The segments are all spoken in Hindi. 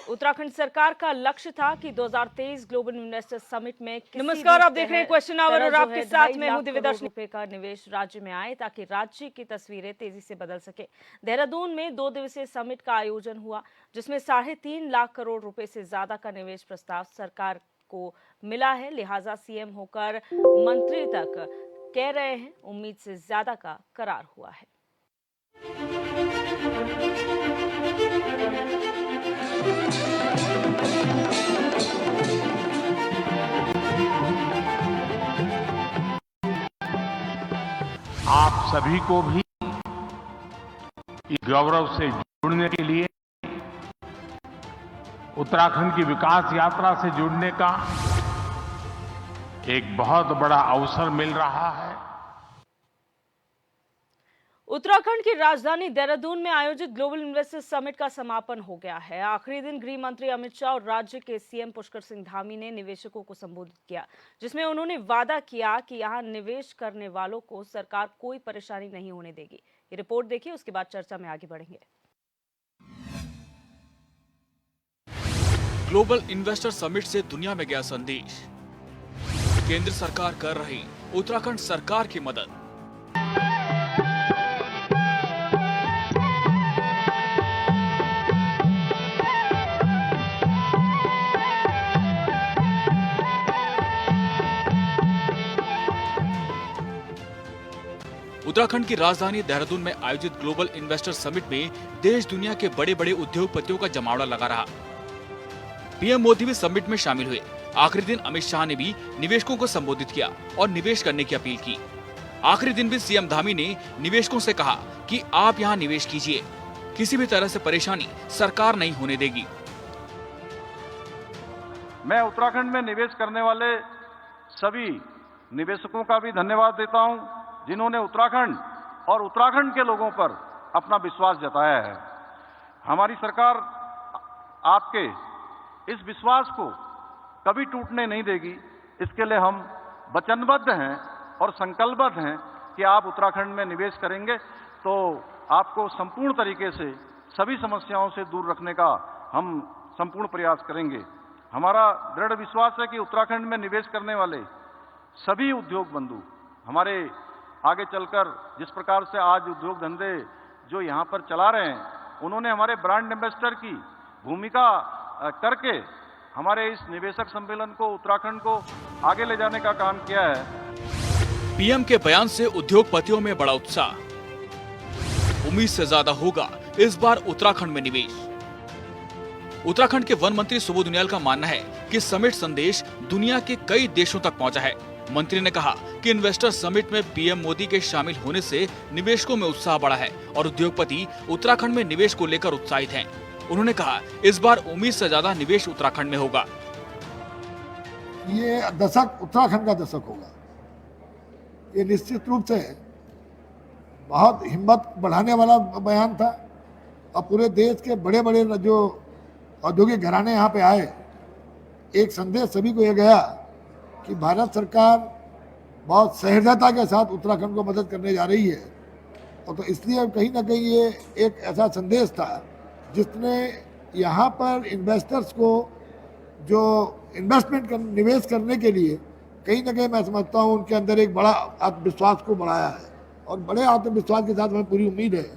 उत्तराखंड सरकार का लक्ष्य था कि 2023 ग्लोबल इन्वेस्टर समिट में नमस्कार, आप देख रहे हैं क्वेश्चन आवर और आपके साथ मैं हूं दिव्यदर्शनी। रुपए का निवेश राज्य में आए ताकि राज्य की तस्वीरें तेजी से बदल सके। देहरादून में 2 दिवसीय समिट का आयोजन हुआ, जिसमें 3.5 लाख करोड़ रुपए से ज्यादा का निवेश प्रस्ताव सरकार को मिला है। लिहाजा सीएम होकर मंत्री तक कह रहे हैं उम्मीद से ज्यादा का करार हुआ है। आप सभी को भी इस गौरव से जुड़ने के लिए, उत्तराखंड की विकास यात्रा से जुड़ने का एक बहुत बड़ा अवसर मिल रहा है। उत्तराखंड की राजधानी देहरादून में आयोजित ग्लोबल इन्वेस्टर समिट का समापन हो गया है। आखिरी दिन गृह मंत्री अमित शाह और राज्य के सीएम पुष्कर सिंह धामी ने निवेशकों को संबोधित किया, जिसमें उन्होंने वादा किया कि यहां निवेश करने वालों को सरकार कोई परेशानी नहीं होने देगी। ये रिपोर्ट देखिए, उसके बाद चर्चा में आगे बढ़ेंगे। ग्लोबल इन्वेस्टर समिट से दुनिया में गया संदेश, केंद्र सरकार कर रही उत्तराखंड सरकार की मदद। उत्तराखंड की राजधानी देहरादून में आयोजित ग्लोबल इन्वेस्टर समिट में देश दुनिया के बड़े बड़े उद्योगपतियों का जमावड़ा लगा रहा। पीएम मोदी भी समिट में शामिल हुए। आखिरी दिन अमित शाह ने भी निवेशकों को संबोधित किया और निवेश करने की अपील की। आखिरी दिन भी सीएम धामी ने निवेशकों से कहा कि आप यहां निवेश कीजिए, किसी भी तरह से परेशानी सरकार नहीं होने देगी। मैं उत्तराखंड में निवेश करने वाले सभी निवेशकों का भी धन्यवाद देता हूं, जिन्होंने उत्तराखंड और उत्तराखंड के लोगों पर अपना विश्वास जताया है। हमारी सरकार आपके इस विश्वास को कभी टूटने नहीं देगी। इसके लिए हम वचनबद्ध हैं और संकल्पबद्ध हैं कि आप उत्तराखंड में निवेश करेंगे तो आपको संपूर्ण तरीके से सभी समस्याओं से दूर रखने का हम संपूर्ण प्रयास करेंगे। हमारा दृढ़ विश्वास है कि उत्तराखंड में निवेश करने वाले सभी उद्योग बंधु हमारे आगे चलकर जिस प्रकार से आज उद्योग धंधे जो यहाँ पर चला रहे हैं, उन्होंने हमारे ब्रांड एम्बेसडर की भूमिका करके हमारे इस निवेशक सम्मेलन को, उत्तराखंड को आगे ले जाने का काम किया है। पीएम के बयान से उद्योगपतियों में बड़ा उत्साह। उम्मीद से ज्यादा होगा इस बार उत्तराखंड में निवेश। उत्तराखंड के वन मंत्री सुबोध उनियाल का मानना है कि समिट संदेश दुनिया के कई देशों तक पहुंचा है। मंत्री ने कहा कि इन्वेस्टर समिट में पीएम मोदी के शामिल होने से निवेशकों में उत्साह बढ़ा है और उद्योगपति उत्तराखंड में निवेश को लेकर उत्साहित हैं। उन्होंने कहा इस बार उम्मीद से ज्यादा निवेश उत्तराखंड में होगा। ये दशक उत्तराखंड का दशक होगा। ये निश्चित रूप से बहुत हिम्मत बढ़ाने वाला बयान था और पूरे देश के बड़े बड़े जो औद्योगिक घराने यहाँ पे आए, एक संदेश सभी को यह गया कि भारत सरकार बहुत सहृदयता के साथ उत्तराखंड को मदद करने जा रही है। और तो इसलिए कहीं ना कहीं ये एक ऐसा संदेश था जिसने यहाँ पर इन्वेस्टर्स को जो इन्वेस्टमेंट निवेश करने के लिए कहीं ना कहीं मैं समझता हूँ उनके अंदर एक बड़ा आत्मविश्वास को बढ़ाया है। और बड़े आत्मविश्वास के साथ हमें पूरी उम्मीद है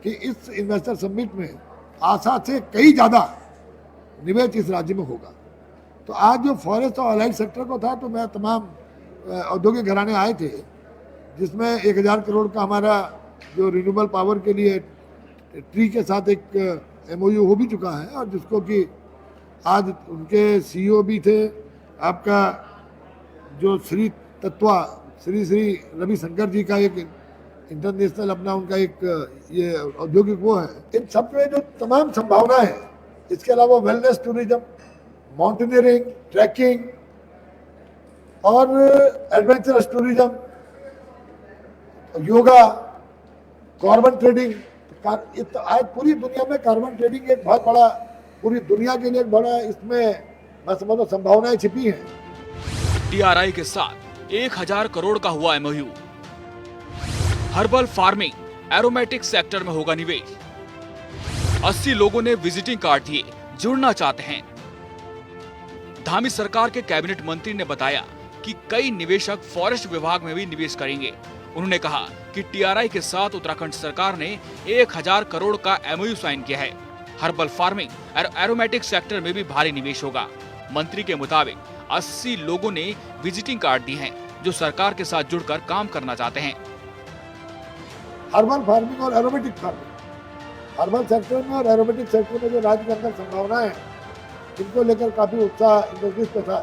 कि इस इन्वेस्टर समिट में आशा से कई ज़्यादा निवेश इस राज्य में होगा। तो आज जो फॉरेस्ट और अलाइड सेक्टर को था, तो मैं तमाम औद्योगिक घराने आए थे, जिसमें 1000 करोड़ का हमारा जो रिन्यूएबल पावर के लिए ट्री के साथ एक MOU हो भी चुका है और जिसको कि आज उनके CEO भी थे, आपका जो श्री रविशंकर जी का एक इंटरनेशनल अपना उनका एक ये औद्योगिक वो है। इन सब में जो तमाम संभावना है, इसके अलावा वेलनेस टूरिज्म, माउंटेनियरिंग, ट्रैकिंग और adventurous tourism, yoga, carbon trading. आज पूरी दुनिया में कार्बन ट्रेडिंग एक बहुत बड़ा, पूरी दुनिया के लिए एक बड़ा इसमें मैं समझता संभावनाएं छिपी हैं। DRI के साथ 1000 करोड़ का हुआ MOU। Herbal farming, aromatic sector में होगा निवेश। 80 लोगों ने विजिटिंग कार्ड दिए, जुड़ना चाहते हैं। धामी सरकार के कैबिनेट मंत्री ने बताया कि कई निवेशक फॉरेस्ट विभाग में भी निवेश करेंगे। उन्होंने कहा कि टीआरआई के साथ उत्तराखंड सरकार ने 1000 करोड़ का एमओयू साइन किया है। हर्बल फार्मिंग और एरोमेटिक सेक्टर में भी भारी निवेश होगा। मंत्री के मुताबिक 80 लोगों ने विजिटिंग कार्ड दिए हैं जो सरकार के साथ जुड़कर काम करना चाहते हैं। हर्बल फार्मिंग और एरोमेटिक फार्मिंग, हर्बल सेक्टर में और एरोमेटिक सेक्टर में जो राज्य के अंदर संभावनाएं हैं, इनको लेकर काफी उत्साह इंडस्ट्रीज पे था।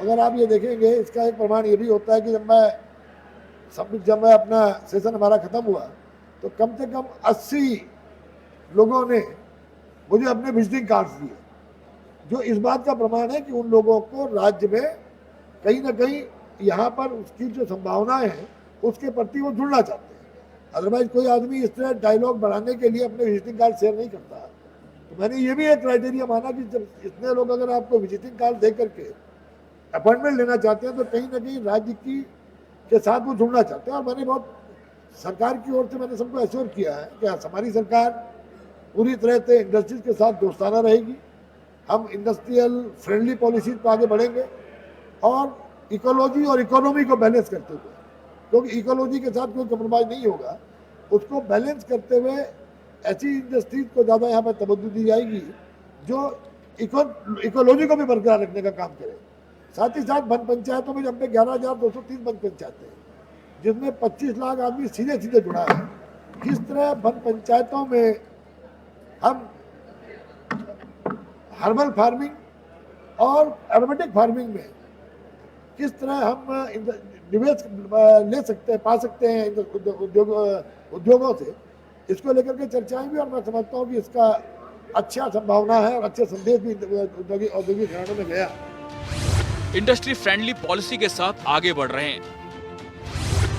अगर आप ये देखेंगे, इसका एक प्रमाण ये भी होता है कि जब मैं अपना सेशन हमारा खत्म हुआ तो कम से कम 80 लोगों ने मुझे अपने विजिटिंग कार्ड्स दिए, जो इस बात का प्रमाण है कि उन लोगों को राज्य में कहीं ना कहीं यहाँ पर उसकी जो संभावनाएं हैं उसके प्रति वो जुड़ना चाहते हैं। अदरवाइज कोई आदमी इस तरह डायलॉग बढ़ाने के लिए अपने विजिटिंग कार्ड शेयर नहीं करता। तो मैंने ये भी एक क्राइटेरिया माना कि जब इतने लोग अगर आपको विजिटिंग कार्ड दे करके अपॉइंटमेंट लेना चाहते हैं तो कहीं ना कहीं राज्य के साथ वो जुड़ना चाहते हैं। और मैंने बहुत सरकार की ओर से मैंने सबको एश्योर किया है कि हमारी सरकार पूरी तरह से इंडस्ट्रीज के साथ दोस्ताना रहेगी। हम इंडस्ट्रियल फ्रेंडली पॉलिसीज पर आगे बढ़ेंगे और इकोलॉजी और इकोनॉमी को बैलेंस करते हुए, क्योंकि इकोलॉजी के साथ कोई कम्प्रोमाइज नहीं होगा, उसको बैलेंस करते हुए ऐसी इंडस्ट्रीज को ज़्यादा यहाँ पर तवज्जो दी जाएगी जो इकोलॉजी को भी बरकरार रखने का काम करे। साथ ही साथ वन पंचायतों में हम पे 11,230 वन पंचायतें हैं, जिसमें 25 लाख आदमी सीधे सीधे जुड़ा है। किस तरह वन पंचायतों में हम हर्बल फार्मिंग और एरोमेटिक फार्मिंग में किस तरह हम निवेश ले सकते हैं, पा सकते हैं उद्योगों से, इसको लेकर के चर्चाएं भी, और मैं समझता हूँ कि इसका अच्छा संभावना है और अच्छे संदेश भी औद्योगिक घरानों में गया। इंडस्ट्री फ्रेंडली पॉलिसी के साथ आगे बढ़ रहे हैं।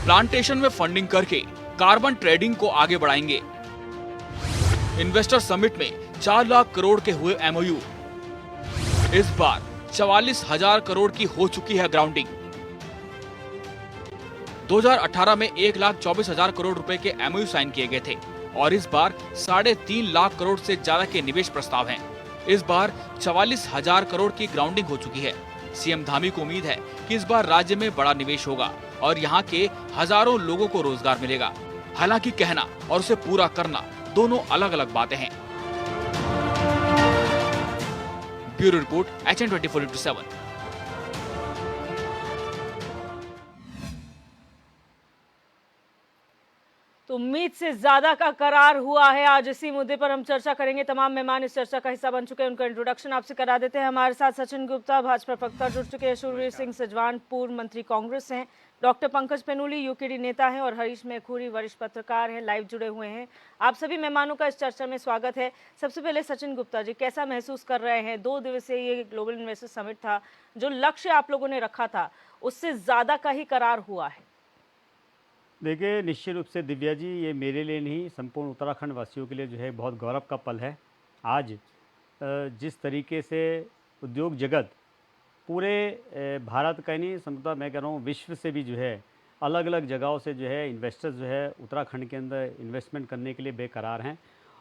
प्लांटेशन में फंडिंग करके कार्बन ट्रेडिंग को आगे बढ़ाएंगे। इन्वेस्टर समिट में 4 लाख करोड़ के हुए एमओयू। इस बार 44,000 करोड़ की हो चुकी है ग्राउंडिंग। 2018 में 1,24,000 करोड़ रुपए के एमओयू साइन किए गए थे और इस बार 3.5 लाख करोड़ से ज्यादा के निवेश प्रस्ताव हैं। इस बार 44,000 करोड़ की ग्राउंडिंग हो चुकी है। सीएम धामी को उम्मीद है कि इस बार राज्य में बड़ा निवेश होगा और यहाँ के हजारों लोगों को रोजगार मिलेगा। हालांकि कहना और उसे पूरा करना दोनों अलग अलग बातें हैं। Bureau report HN 24/7। तो उम्मीद से ज्यादा का करार हुआ है। आज इसी मुद्दे पर हम चर्चा करेंगे। तमाम मेहमान इस चर्चा का हिस्सा बन चुके हैं, उनका इंट्रोडक्शन आपसे करा देते हैं। हमारे साथ सचिन गुप्ता, भाजपा प्रवक्ता जुड़ चुके हैं, शूरवीर सिंह सजवान पूर्व मंत्री कांग्रेस हैं, डॉक्टर पंकज पेनुली यूकेडी नेता हैं और हरीश मेखूरी वरिष्ठ पत्रकार हैं, लाइव जुड़े हुए हैं। आप सभी मेहमानों का इस चर्चा में स्वागत है। सबसे पहले सचिन गुप्ता जी, कैसा महसूस कर रहे हैं? 2 दिवसीय ये ग्लोबल इन्वेस्टर समिट था, जो लक्ष्य आप लोगों ने रखा था उससे ज्यादा का ही करार हुआ है। देखिए, निश्चित रूप से दिव्या जी, ये मेरे लिए नहीं, संपूर्ण उत्तराखंड वासियों के लिए जो है बहुत गौरव का पल है। आज जिस तरीके से उद्योग जगत पूरे भारत का ही नहीं, समझता मैं कह रहा हूँ विश्व से भी जो है अलग अलग जगहों से जो है इन्वेस्टर्स जो है उत्तराखंड के अंदर इन्वेस्टमेंट करने के लिए बेकरार हैं,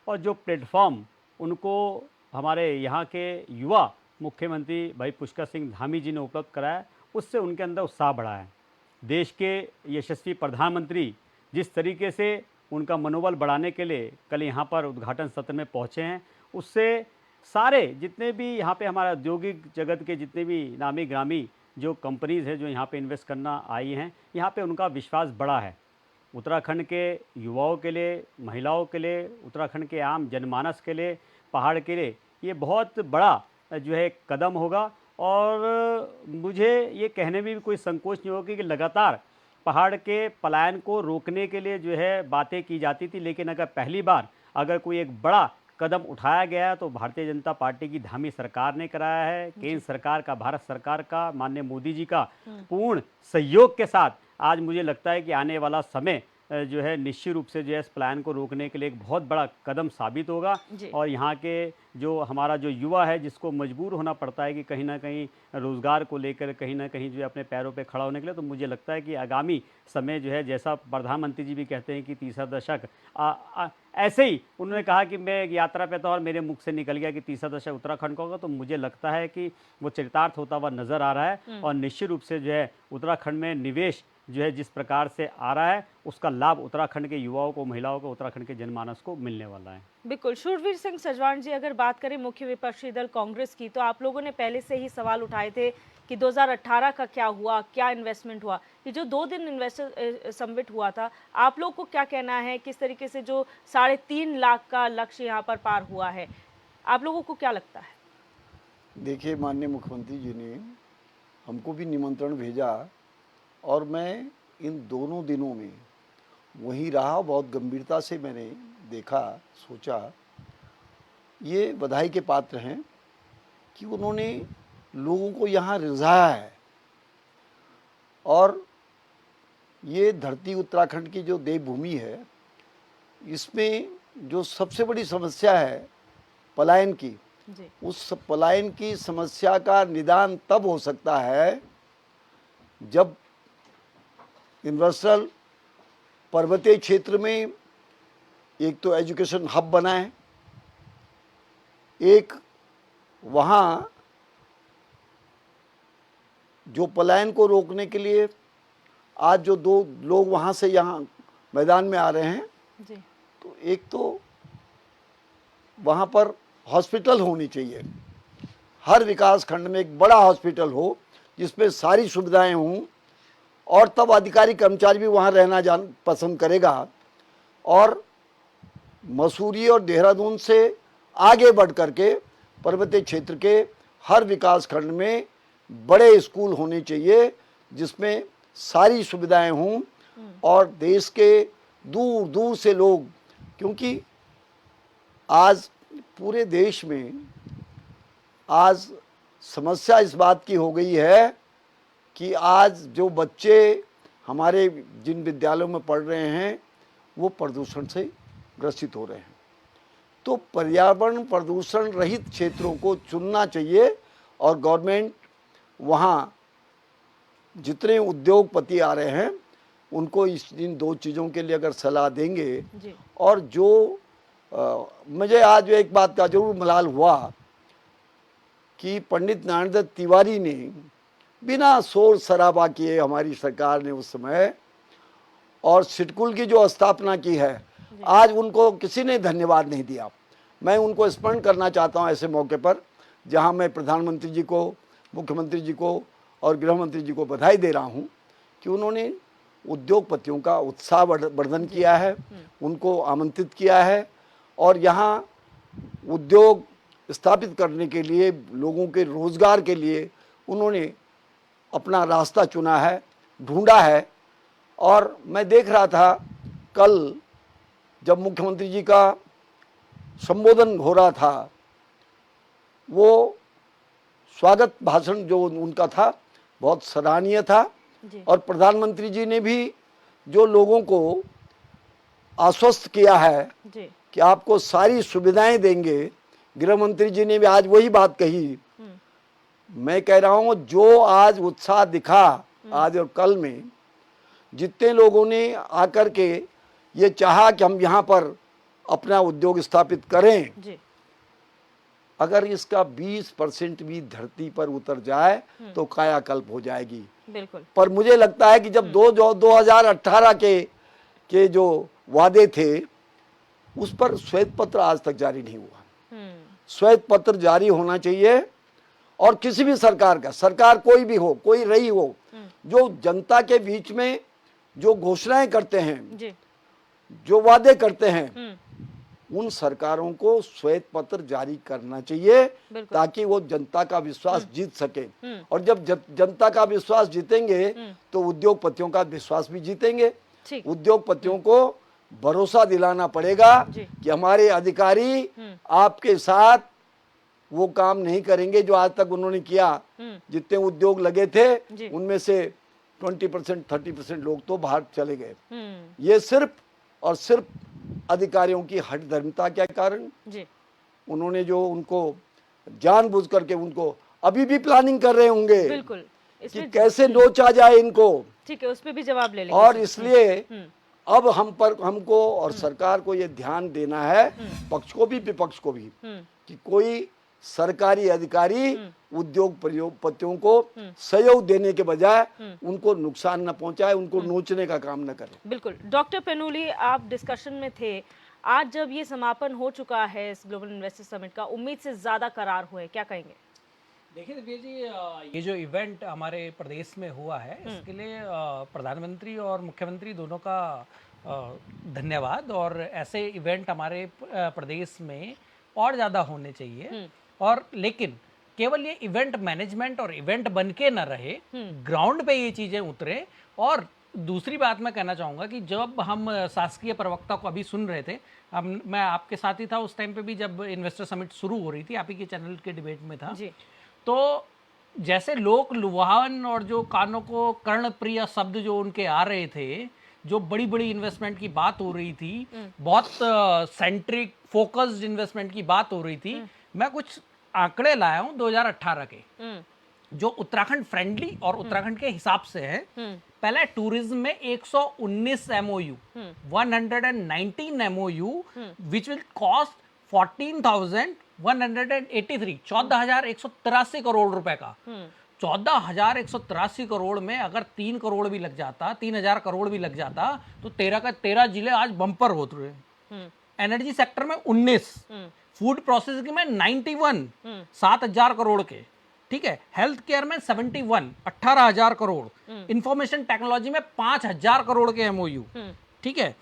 और जो प्लेटफॉर्म उनको हमारे यहाँ के युवा मुख्यमंत्री भाई पुष्कर सिंह धामी जी ने उपलब्ध कराया, उससे उनके अंदर उत्साह बढ़ा है। देश के यशस्वी प्रधानमंत्री जिस तरीके से उनका मनोबल बढ़ाने के लिए कल यहाँ पर उद्घाटन सत्र में पहुँचे हैं, उससे सारे जितने भी यहाँ पे हमारा औद्योगिक जगत के जितने भी नामी ग्रामी जो कंपनीज़ हैं जो यहाँ पे इन्वेस्ट करना आई हैं, यहाँ पे उनका विश्वास बढ़ा है। उत्तराखंड के युवाओं के लिए, महिलाओं के लिए, उत्तराखंड के आम जनमानस के लिए, पहाड़ के लिए ये बहुत बड़ा जो है कदम होगा। और मुझे ये कहने में भी कोई संकोच नहीं होगा कि लगातार पहाड़ के पलायन को रोकने के लिए जो है बातें की जाती थी, लेकिन अगर पहली बार अगर कोई एक बड़ा कदम उठाया गया तो भारतीय जनता पार्टी की धामी सरकार ने कराया है। केंद्र सरकार का, भारत सरकार का, माननीय मोदी जी का पूर्ण सहयोग के साथ आज मुझे लगता है कि आने वाला समय जो है निश्चित रूप से जो है इस प्लान को रोकने के लिए एक बहुत बड़ा कदम साबित होगा। और यहाँ के जो हमारा जो युवा है, जिसको मजबूर होना पड़ता है कि कहीं ना कहीं रोज़गार को लेकर कहीं ना कहीं जो है अपने पैरों पे खड़ा होने के लिए, तो मुझे लगता है कि आगामी समय जो है, जैसा प्रधानमंत्री जी भी कहते हैं कि तीसरा दशक ऐसे ही उन्होंने कहा कि मैं एक यात्रा पे था और मेरे मुख से निकल गया कि तीसरा दशक उत्तराखंड का होगा, तो मुझे लगता है कि वो चरितार्थ होता हुआ नजर आ रहा है। और निश्चित रूप से जो है उत्तराखंड में निवेश जो है जिस प्रकार से आ रहा है, उसका लाभ उत्तराखंड के युवाओं को, महिलाओं को, उत्तराखंड के जनमानस को मिलने वाला है। बिल्कुल। शूरवीर सिंह सजवाण जी, अगर बात करें मुख्य विपक्षी दल कांग्रेस की, तो आप लोगों ने पहले से ही सवाल उठाए थे कि 2018 का क्या हुआ, क्या इन्वेस्टमेंट हुआ। ये जो 2 दिन इन्वेस्टर समिट हुआ था, आप लोग को क्या कहना है, किस तरीके से जो 3.5 लाख का लक्ष्य यहाँ पर पार हुआ है, आप लोगों को क्या लगता है? देखिए, माननीय मुख्यमंत्री जी ने हमको भी निमंत्रण भेजा और मैं इन दोनों दिनों में वहीं रहा। बहुत गंभीरता से मैंने देखा, सोचा ये बधाई के पात्र हैं कि उन्होंने लोगों को यहाँ रिझाया है। और ये धरती उत्तराखंड की जो देवभूमि है, इसमें जो सबसे बड़ी समस्या है पलायन की, जी। उस पलायन की समस्या का निदान तब हो सकता है जब यूनिवर्सल पर्वतीय क्षेत्र में एक तो एजुकेशन हब बना है, एक वहाँ जो पलायन को रोकने के लिए आज जो 2 लोग वहाँ से यहाँ मैदान में आ रहे हैं, जी। तो एक तो वहाँ पर हॉस्पिटल होनी चाहिए। हर विकास खंड में एक बड़ा हॉस्पिटल हो जिसमें सारी सुविधाएं हों, और तब अधिकारी कर्मचारी भी वहाँ रहना पसंद करेगा। और मसूरी और देहरादून से आगे बढ़ करके पर्वतीय क्षेत्र के हर विकास खंड में बड़े स्कूल होने चाहिए जिसमें सारी सुविधाएं हों, और देश के दूर दूर से लोग, क्योंकि आज पूरे देश में आज समस्या इस बात की हो गई है कि आज जो बच्चे हमारे जिन विद्यालयों में पढ़ रहे हैं वो प्रदूषण से ग्रसित हो रहे हैं। तो पर्यावरण प्रदूषण रहित क्षेत्रों को चुनना चाहिए, और गवर्नमेंट वहाँ जितने उद्योगपति आ रहे हैं उनको इन 2 चीज़ों के लिए अगर सलाह देंगे जी। और जो मुझे आज एक बात का जरूर मलाल हुआ कि पंडित नारायण दत्त तिवारी ने बिना शोर शराबा किए हमारी सरकार ने उस समय और सिडकुल की जो स्थापना की है, आज उनको किसी ने धन्यवाद नहीं दिया। मैं उनको स्मरण करना चाहता हूं ऐसे मौके पर, जहां मैं प्रधानमंत्री जी को, मुख्यमंत्री जी को और गृह मंत्री जी को बधाई दे रहा हूं कि उन्होंने उद्योगपतियों का उत्साह वर्धन किया है, उनको आमंत्रित किया है, और यहाँ उद्योग स्थापित करने के लिए, लोगों के रोजगार के लिए उन्होंने अपना रास्ता चुना है, ढूंढा है। और मैं देख रहा था कल जब मुख्यमंत्री जी का संबोधन हो रहा था, वो स्वागत भाषण जो उनका था बहुत सराहनीय था। और प्रधानमंत्री जी ने भी जो लोगों को आश्वस्त किया है जी। कि आपको सारी सुविधाएं देंगे, गृह मंत्री जी ने भी आज वही बात कही। मैं कह रहा हूं जो आज उत्साह दिखा आज और कल में, जितने लोगों ने आकर के ये चाहा कि हम यहाँ पर अपना उद्योग स्थापित करें, जी। अगर इसका 20% भी धरती पर उतर जाए तो कायाकल्प हो जाएगी। बिल्कुल। पर मुझे लगता है कि जब 2018 के जो वादे थे उस पर श्वेत पत्र आज तक जारी नहीं हुआ। श्वेत पत्र जारी होना चाहिए, और किसी भी सरकार का, सरकार कोई भी हो, कोई रही हो, जो जनता के बीच में जो घोषणाएं करते हैं, जी। जो वादे करते हैं, उन सरकारों को श्वेत पत्र जारी करना चाहिए ताकि वो जनता का विश्वास जीत सके। और जब जनता का विश्वास जीतेंगे तो उद्योगपतियों का विश्वास भी जीतेंगे। उद्योगपतियों को भरोसा दिलाना पड़ेगा कि हमारे अधिकारी आपके साथ वो काम नहीं करेंगे जो आज तक उन्होंने किया। जितने उद्योग लगे थे उनमें से 20% 30% लोग तो बाहर चले गए। ये सिर्फ और सिर्फ अधिकारियों की हठधर्मिता के कारण उन्होंने जो उनको जानबूझ करके उनको अभी भी प्लानिंग कर रहे होंगे बिल्कुल कि कैसे नोच आ जाए इनको। ठीक है, उस पे भी जवाब ले लेंगे। और इसलिए अब हमको और सरकार को ये ध्यान देना है, पक्ष को भी विपक्ष को भी, कि कोई सरकारी अधिकारी उद्योगपतियों को सहयोग देने के बजाय उनको नुकसान न पहुंचाए, उनको नोचने का काम न करे। बिल्कुल। डॉक्टर पेनुली, आप डिस्कशन में थे। आज जब ये समापन हो चुका है इस ग्लोबल इन्वेस्टर समिट का, उम्मीद से ज्यादा करार हुए, क्या कहेंगे? देखिए दिव्या जी, ये जो इवेंट हमारे प्रदेश में हुआ है इसके लिए प्रधानमंत्री और मुख्यमंत्री दोनों का धन्यवाद। और ऐसे इवेंट हमारे प्रदेश में और ज़्यादा होने चाहिए। और लेकिन केवल ये इवेंट मैनेजमेंट और इवेंट बन के न रहे, ग्राउंड पे ये चीज़ें उतरे। और दूसरी बात मैं कहना चाहूँगा कि जब हम शासकीय प्रवक्ता को अभी सुन रहे थे, मैं आपके साथ ही था उस टाइम पे भी जब इन्वेस्टर समिट शुरू हो रही थी, आप ही के चैनल के डिबेट में था जी। तो जैसे लोक लुभावन और जो कानों को कर्णप्रिय शब्द जो उनके आ रहे थे, जो बड़ी बड़ी इन्वेस्टमेंट की बात हो रही थी, बहुत सेंट्रिक फोकस्ड इन्वेस्टमेंट की बात हो रही थी, मैं कुछ आंकड़े लाया हूँ 2018 के जो उत्तराखंड फ्रेंडली और उत्तराखंड के हिसाब से है। पहले टूरिज्म में 119 MOU, 119 MOU which will cost 14,183, 14,183 crore रुपए का। 14,183 करोड़ में अगर 3 करोड़ भी लग जाता, 3,000 करोड़ भी लग जाता, तो 13 का 13 जिले आज बम्पर होते रहे। एनर्जी सेक्टर में 19, फूड प्रोसेसिंग में 91, 7,000 करोड़ के, ठीक है। हेल्थ केयर में 71, 18,000 करोड़। इंफॉर्मेशन टेक्नोलॉजी में 5,000 करोड़ के MOU, ठीक है।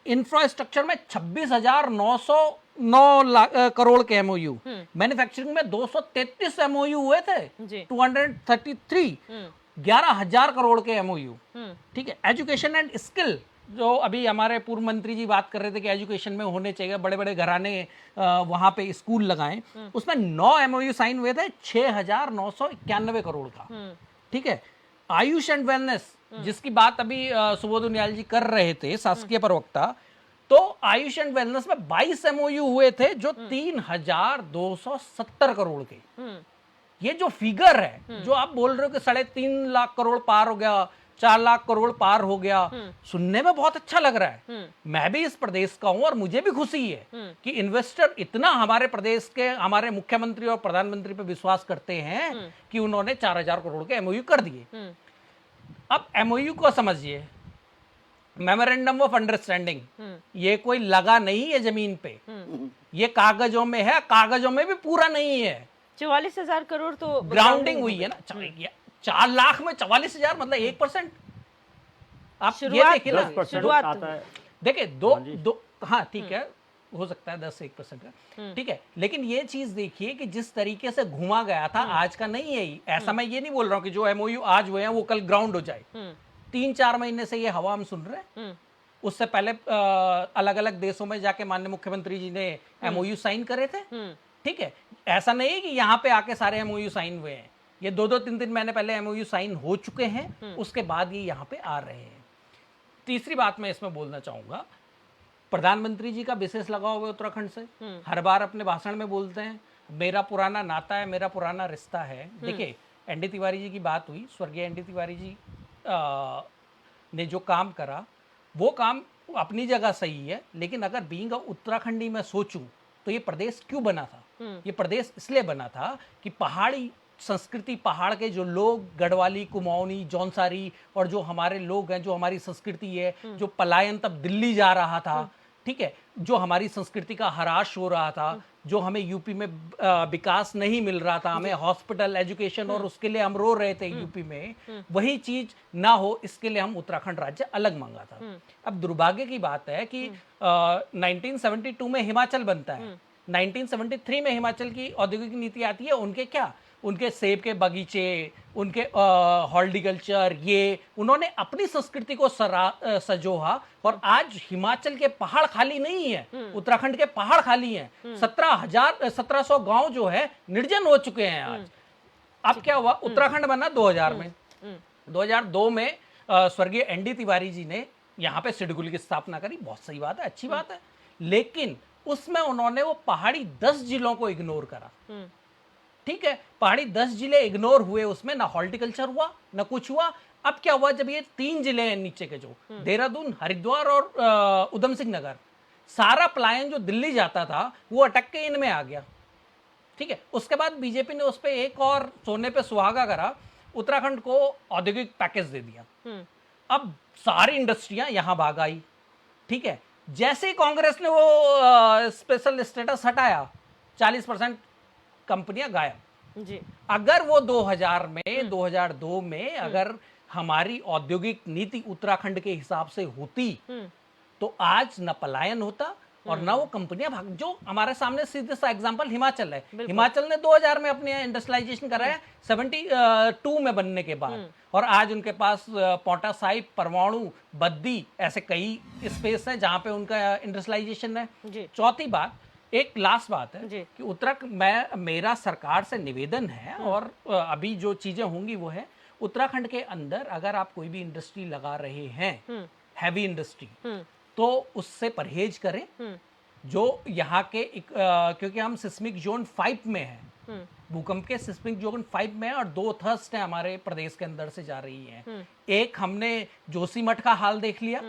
इंफ्रास्ट्रक्चर में 26,909 करोड़ के MOU। मैन्युफैक्चरिंग में 233 MOU हुए थे, 233, 11,000 करोड़ के MOU, ठीक है। एजुकेशन एंड स्किल, जो अभी हमारे पूर्व मंत्री जी बात कर रहे थे कि एजुकेशन में होने चाहिए, बड़े बड़े घराने वहां पे स्कूल लगाएं, उसमें 9 MOU साइन हुए थे, 6,991 करोड़ का, ठीक है। आयुष एंड वेलनेस, जिसकी बात अभी सुबोध उनियाल जी कर रहे थे, शासकीय प्रवक्ता, तो आयुष एंड वेलनेस में 22 MOU हुए थे जो 3,270 करोड़ के। ये जो फिगर है, जो आप बोल रहे हो कि 3.5 लाख करोड़ पार हो गया, 4 लाख करोड़ पार हो गया, सुनने में बहुत अच्छा लग रहा है। मैं भी इस प्रदेश का हूं और मुझे भी खुशी है कि इन्वेस्टर इतना हमारे प्रदेश के, हमारे मुख्यमंत्री और प्रधानमंत्री पे विश्वास करते हैं कि उन्होंने 4,000 करोड़ के MOU कर दिए। अब MOU को समझिए, मेमोरेंडम ऑफ अंडरस्टैंडिंग, ये कोई लगा नहीं है जमीन पे, ये कागजों में है, कागजों में भी पूरा नहीं है। 44,000 करोड़ तो ग्राउंडिंग हुई है ना। 4 लाख में 44,000 मतलब 1%। आप ये देखिए ना, 10% आता है। देखिए दो हाँ ठीक है, हो सकता है 10-1% का, ठीक है। लेकिन ये चीज देखिए कि जिस तरीके से घुमा गया था, आज का नहीं है। ऐसा मैं ये नहीं बोल रहा हूँ कि जो MOU आज हुए हैं वो कल ग्राउंड हो जाए। 3-4 महीने से ये हवा हम सुन रहे हैं। उससे पहले अलग अलग देशों में जाके माननीय मुख्यमंत्री जी ने MOU साइन करे थे, ठीक है। ऐसा नहीं है कि यहाँ पे आके सारे MOU साइन हुए हैं। ये 2-3 महीने पहले MOU साइन हो चुके हैं, उसके बाद ये यहाँ पे आ रहे हैं। तीसरी बात मैं इसमें बोलना चाहूंगा, प्रधानमंत्री जी का विशेष लगाव है उत्तराखंड से। हर बार अपने भाषण में बोलते हैं मेरा पुराना नाता है, मेरा पुराना रिश्ता है। देखिए ND तिवारी जी की बात हुई, स्वर्गीय ND तिवारी जी ने जो काम करा वो काम अपनी जगह सही है, लेकिन अगर बीइंग उत्तराखंडी मैं सोचूं तो ये प्रदेश क्यों बना था? ये प्रदेश इसलिए बना था कि पहाड़ी संस्कृति, पहाड़ के जो लोग, गढ़वाली, कुमाऊनी, जौनसारी और जो हमारे लोग हैं, जो हमारी संस्कृति है, जो पलायन तब दिल्ली जा रहा था, ठीक है, जो हमारी संस्कृति का ह्रास हो रहा था, जो हमें यूपी में विकास नहीं मिल रहा था, हमें हॉस्पिटल, एजुकेशन, और उसके लिए हम रो रहे थे यूपी में, वही चीज ना हो इसके लिए हम उत्तराखंड राज्य अलग मांगा था। अब दुर्भाग्य की बात है कि 1972 में हिमाचल बनता है, 1973 में हिमाचल की औद्योगिक नीति आती है। उनके क्या, उनके सेब के बगीचे, उनके हॉर्टिकल्चर, ये उन्होंने अपनी संस्कृति को सजोहा, और आज हिमाचल के पहाड़ खाली नहीं है, उत्तराखंड के पहाड़ खाली हैं। 1700 गांव जो है निर्जन हो चुके हैं आज। अब क्या हुआ, उत्तराखंड बना 2000 में। 2002 में स्वर्गीय ND तिवारी जी ने यहाँ पे सिडकुल की स्थापना करी, बहुत सही बात है, अच्छी बात है। लेकिन उसमें उन्होंने वो पहाड़ी 10 जिलों को इग्नोर करा। ठीक है, पहाड़ी 10 जिले इग्नोर हुए, उसमें ना हॉर्टिकल्चर हुआ ना कुछ हुआ। अब क्या हुआ, जब ये 3 जिले हैं नीचे के, जो देहरादून, हरिद्वार और उधम सिंह नगर, सारा पलायन जो दिल्ली जाता था वो अटक के इनमें आ गया। ठीक है, उसके बाद बीजेपी ने उस पर एक और सोने पे सुहागा करा, उत्तराखंड को औद्योगिक पैकेज दे दिया। अब सारी इंडस्ट्रियां यहां भाग आई। ठीक है, जैसे ही कांग्रेस ने वो स्पेशल स्टेटस हटाया, 40% कंपनियां गायब जी। अगर वो 2000 में 2002 में अगर हमारी औद्योगिक नीति उत्तराखंड के हिसाब से होती तो आज न पलायन होता और ना वो कंपनियां भाग। जो हमारे सामने सीधे सा एग्जांपल हिमाचल है, हिमाचल ने 2000 में अपने इंडस्ट्रियलाइजेशन कराया, 72 में बनने के बाद, और आज उनके पास पोटा साहिब, परमाणु, बद्दी, ऐसे कई स्पेस है जहां पे उनका इंडस्ट्रियलाइजेशन है। चौथी बात, एक लास्ट बात है कि उत्तराखंड, मेरा सरकार से निवेदन है और अभी जो चीजें होंगी वो है, उत्तराखंड के अंदर अगर आप कोई भी इंडस्ट्री लगा रहे हैं, हैवी इंडस्ट्री, तो उससे परहेज करें। जो यहाँ के क्योंकि हम सिस्मिक जोन 5 में हैं, भूकंप के सिस्मिक जोन 5 में है, और 2 थर्स्ट है हमारे प्रदेश के अंदर से जा रही हैं। एक हमने जोशीमठ का हाल देख लिया,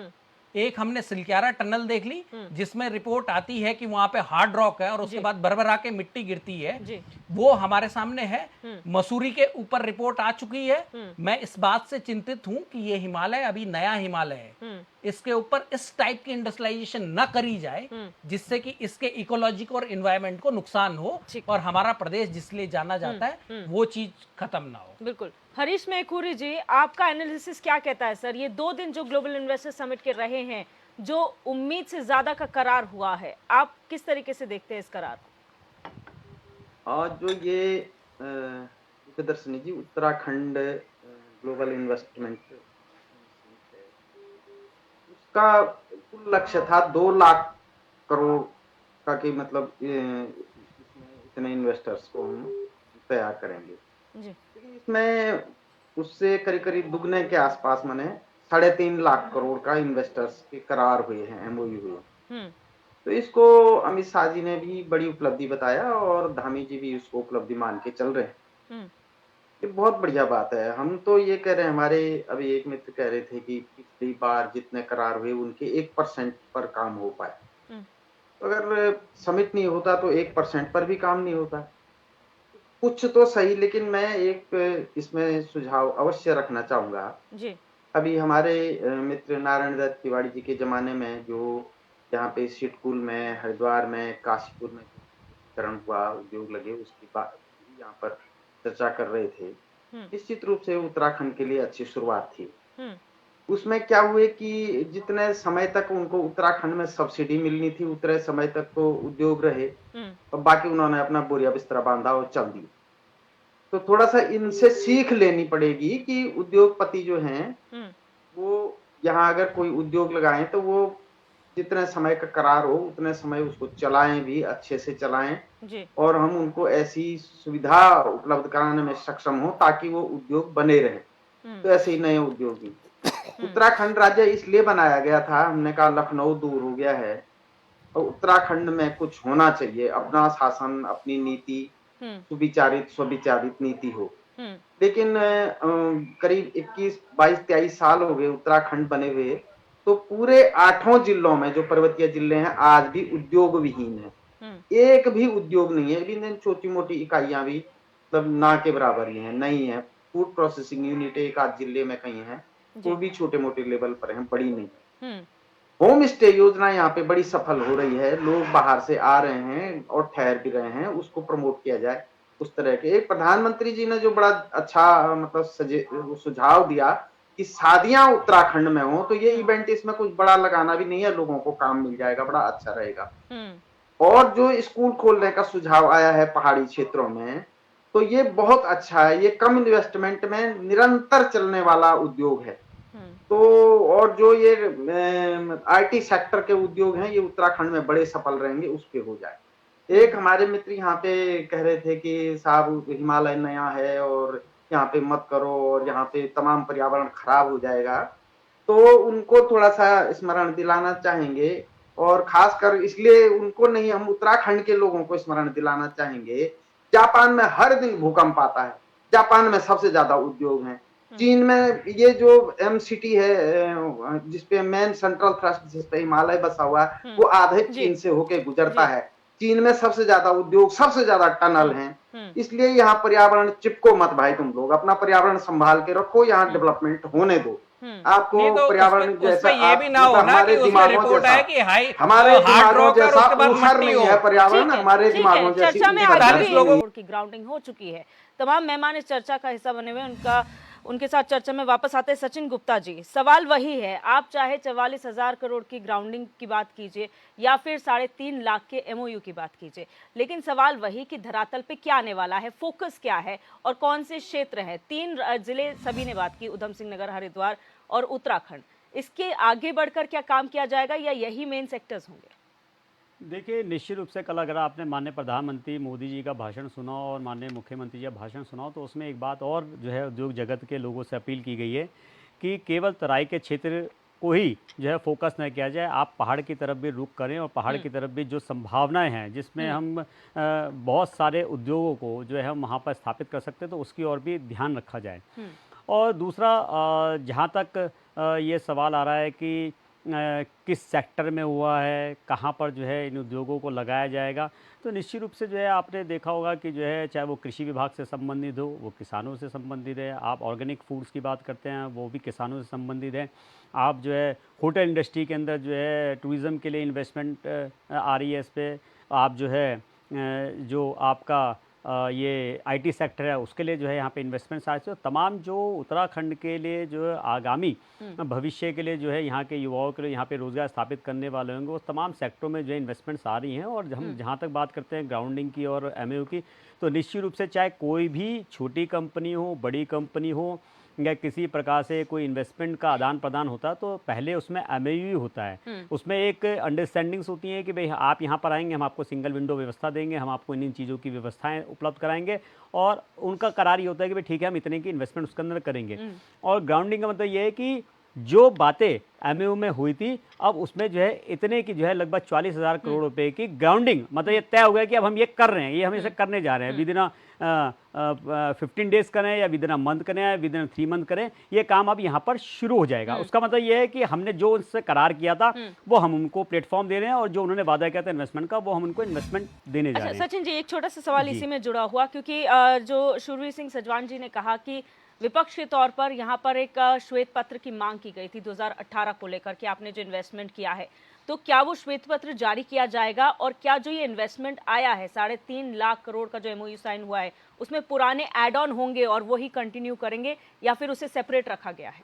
एक हमने सिलक्यारा टनल देख ली, जिसमें रिपोर्ट आती है कि वहां पे हार्ड रॉक है और उसके बाद भरभरा के मिट्टी गिरती है। वो हमारे सामने है। मसूरी के ऊपर रिपोर्ट आ चुकी है। मैं इस बात से चिंतित हूं कि ये हिमालय अभी नया हिमालय है, इसके ऊपर इस टाइप की इंडस्ट्रियलाइजेशन न करी जाए जिससे कि इसके इकोलॉजिक और एनवायरनमेंट को नुकसान हो और हमारा प्रदेश जिसलिए जाना जाता है वो चीज खत्म ना हो। बिल्कुल। हरीश मेहकुरी जी, आपका एनालिसिस क्या कहता है सर? ये 2 दिन जो ग्लोबल इन्वेस्टर समिट के रहे हैं, जो उम्मीद से ज्यादा का करार हुआ है, आप किस तरीके से देखते हैं इस करार को? आज जो ये प्रदर्शनी जी उत्तराखंड ग्लोबल इन्वेस्टमेंट, उसका कुल लक्ष्य था 2 लाख करोड़ का, कि मतलब इतने इन्वेस्टर्स को हम तैयार करेंगे जी। इसमें उससे करीब करीब दुगने के आसपास माने 3.5 लाख करोड़ का इन्वेस्टर्स के करार हुए हैं, एमओयू हुए। तो इसको अमित शाह जी ने भी बड़ी उपलब्धि बताया और धामी जी भी उसको उपलब्धि मान के चल रहे हैं। ये बहुत बढ़िया बात है। हम तो ये कह रहे हैं, हमारे अभी एक मित्र कह रहे थे कि पिछली बार जितने करार हुए उनके 1% पर काम हो पाए। तो अगर समिट नहीं होता तो 1% पर भी काम नहीं होता। कुछ तो सही, लेकिन मैं एक इसमें सुझाव अवश्य रखना चाहूंगा जी। अभी हमारे मित्र नारायण दत्त तिवारी जी के जमाने में जो यहाँ पे सिडकुल में, हरिद्वार में, काशीपुर में करण हुआ, उद्योग लगे, उसकी बात यहाँ पर चर्चा कर रहे थे। निश्चित रूप से उत्तराखंड के लिए अच्छी शुरुआत थी। उसमें क्या हुए कि जितने समय तक उनको उत्तराखंड में सब्सिडी मिलनी थी उतने समय तक तो उद्योग रहे, और बाकी उन्होंने अपना बोरिया बिस्तरा बांधा और चल दी। तो थोड़ा सा इनसे सीख लेनी पड़ेगी कि उद्योगपति जो हैं वो यहाँ अगर कोई उद्योग लगाएं तो वो जितने समय का करार हो उतने समय उसको चलाएं, भी अच्छे से चलाएं जी। और हम उनको ऐसी सुविधा उपलब्ध कराने में सक्षम हो ताकि वो उद्योग बने रहे। तो ऐसे ही नए उद्योगी उत्तराखंड राज्य इसलिए बनाया गया था, हमने कहा लखनऊ दूर हो गया है और उत्तराखंड में कुछ होना चाहिए, अपना शासन, अपनी नीति, सुविचारित स्वविचारित नीति हो। लेकिन करीब 21, 22, 23 साल हो गए उत्तराखंड बने हुए, तो पूरे 8 जिलों में जो पर्वतीय जिले हैं आज भी उद्योग विहीन है। एक भी उद्योग नहीं है। अभी छोटी मोटी इकाइयां भी मतलब ना के बराबर ही है, नहीं है। फूड प्रोसेसिंग यूनिट एक आध जिले में कहीं है, वो भी छोटे मोटे लेवल पर है, बड़ी नहीं। होम स्टे योजना यहाँ पे बड़ी सफल हो रही है, लोग बाहर से आ रहे हैं और ठहर भी रहे हैं, उसको प्रमोट किया जाए उस तरह के। एक प्रधानमंत्री जी ने जो बड़ा अच्छा मतलब सुझाव दिया कि शादियां उत्तराखंड में हो, तो ये इवेंट इसमें कुछ बड़ा लगाना भी नहीं है, लोगों को काम मिल जाएगा, बड़ा अच्छा रहेगा। और जो स्कूल खोलने का सुझाव आया है पहाड़ी क्षेत्रों में, तो ये बहुत अच्छा है। ये कम इन्वेस्टमेंट में निरंतर चलने वाला उद्योग है। तो और जो ये आईटी सेक्टर के उद्योग हैं ये उत्तराखंड में बड़े सफल रहेंगे, उस पे हो जाए। एक हमारे मित्र यहाँ पे कह रहे थे कि साहब हिमालय नया है और यहाँ पे मत करो और यहाँ पे तमाम पर्यावरण खराब हो जाएगा। तो उनको थोड़ा सा स्मरण दिलाना चाहेंगे, और खासकर इसलिए उनको नहीं, हम उत्तराखंड के लोगों को स्मरण दिलाना चाहेंगे जापान में हर दिन भूकंप आता है, जापान में सबसे ज्यादा उद्योग हैं। चीन में ये जो एमसीटी है जिसपे मेन सेंट्रल थ्रस्ट जिसपे हिमालय बसा हुआ है वो आधे चीन से होके गुजरता है। चीन में सबसे ज्यादा उद्योग, सबसे ज्यादा टनल हैं। इसलिए यहाँ पर्यावरण चिपको मत भाई, तुम लोग अपना पर्यावरण संभाल के रखो, यहाँ डेवलपमेंट होने दो। आपको तो पर्यावरण जैसा ये भी ना हो ना कि उसमें रिपोर्ट है कि हमारे दिमागों जैसा ऊसर नहीं है पर्यावरण, ठीक है, हमारे ठीक है, दिमागों जैसी चर्चा में ऊसर आगे नहीं भी है। लोगों की ग्राउंडिंग हो चुकी है। तमाम मेहमान इस चर्चा का हिस्सा बने हुए हैं, उनके साथ चर्चा में वापस आते हैं। सचिन गुप्ता जी, सवाल वही है, आप चाहे 44,000 करोड़ की ग्राउंडिंग की बात कीजिए या फिर 3.5 लाख के एमओयू की बात कीजिए, लेकिन सवाल वही कि धरातल पे क्या आने वाला है, फोकस क्या है और कौन से क्षेत्र हैं। 3 जिले सभी ने बात की, उधम सिंह नगर, हरिद्वार और उत्तराखंड। इसके आगे बढ़कर क्या काम किया जाएगा या यही मेन सेक्टर्स होंगे? देखिए, निश्चित रूप से कल अगर आपने माननीय प्रधानमंत्री मोदी जी का भाषण सुना और माननीय मुख्यमंत्री जी का भाषण सुना तो उसमें एक बात और जो है उद्योग जगत के लोगों से अपील की गई है कि केवल तराई के क्षेत्र को ही जो है फोकस न किया जाए, आप पहाड़ की तरफ भी रुख करें और पहाड़ की तरफ भी जो संभावनाएं हैं जिसमें हम बहुत सारे उद्योगों को जो है हम वहाँ पर स्थापित कर सकते हैं तो उसकी ओर भी ध्यान रखा जाए। और दूसरा, जहाँ तक ये सवाल आ रहा है कि किस सेक्टर में हुआ है, कहाँ पर जो है इन उद्योगों को लगाया जाएगा, तो निश्चित रूप से जो है आपने देखा होगा कि जो है चाहे वो कृषि विभाग से संबंधित हो, वो किसानों से संबंधित है। आप ऑर्गेनिक फूड्स की बात करते हैं, वो भी किसानों से संबंधित है। आप जो है होटल इंडस्ट्री के अंदर जो है टूरिज़्म के लिए इन्वेस्टमेंट आ रही है, इस पर आप जो है जो आपका ये आईटी सेक्टर है उसके लिए जो है यहाँ पे इन्वेस्टमेंट्स आए थे। तमाम जो उत्तराखंड के लिए जो आगामी भविष्य के लिए जो है यहाँ के युवाओं के लिए यहाँ पे रोज़गार स्थापित करने वाले होंगे, वो तमाम सेक्टरों में जो है इन्वेस्टमेंट्स आ रही हैं। और हम जहाँ तक बात करते हैं ग्राउंडिंग की और एमओयू की, तो निश्चित रूप से चाहे कोई भी छोटी कंपनी हो, बड़ी कंपनी हो या किसी प्रकार से कोई इन्वेस्टमेंट का आदान प्रदान होता है तो पहले उसमें एमओयू होता है। उसमें एक अंडरस्टैंडिंग्स होती है कि भाई आप यहाँ पर आएंगे, हम आपको सिंगल विंडो व्यवस्था देंगे, हम आपको इन चीज़ों की व्यवस्थाएं उपलब्ध कराएंगे और उनका करार ये होता है कि भाई ठीक है हम इतने की इन्वेस्टमेंट उसके अंदर करेंगे। और ग्राउंडिंग का मतलब ये है कि जो बातें एमओयू में हुई थी अब उसमें जो है इतने की जो है लगभग 40,000 करोड़ रुपए की ग्राउंडिंग, मतलब ये तय हो गया कि अब हम ये कर रहे हैं, ये हम इसे करने जा रहे हैं। विदिन 15 डेज करें या विदिन मंथ करें या विदिन 3 मंथ करें, ये काम अब यहाँ पर शुरू हो जाएगा। उसका मतलब ये है कि हमने जो उनसे करार किया था वो हम उनको प्लेटफॉर्म दे रहे हैं और जो उन्होंने वादा किया था इन्वेस्टमेंट का वो हम उनको इन्वेस्टमेंट देने जा रहे हैं। सचिन जी, एक छोटा सा सवाल इसी में जुड़ा हुआ, क्योंकि जो शूरवीर सिंह सजवान जी ने कहा कि विपक्ष के तौर पर यहाँ पर एक श्वेत पत्र की मांग की गई थी 2018 को लेकर कि आपने जो इन्वेस्टमेंट किया है, तो क्या वो श्वेत पत्र जारी किया जाएगा और क्या जो ये इन्वेस्टमेंट आया है 3.5 लाख करोड़ का जो एमओयू साइन हुआ है उसमें पुराने एड ऑन होंगे और वही कंटिन्यू करेंगे या फिर उसे सेपरेट रखा गया है?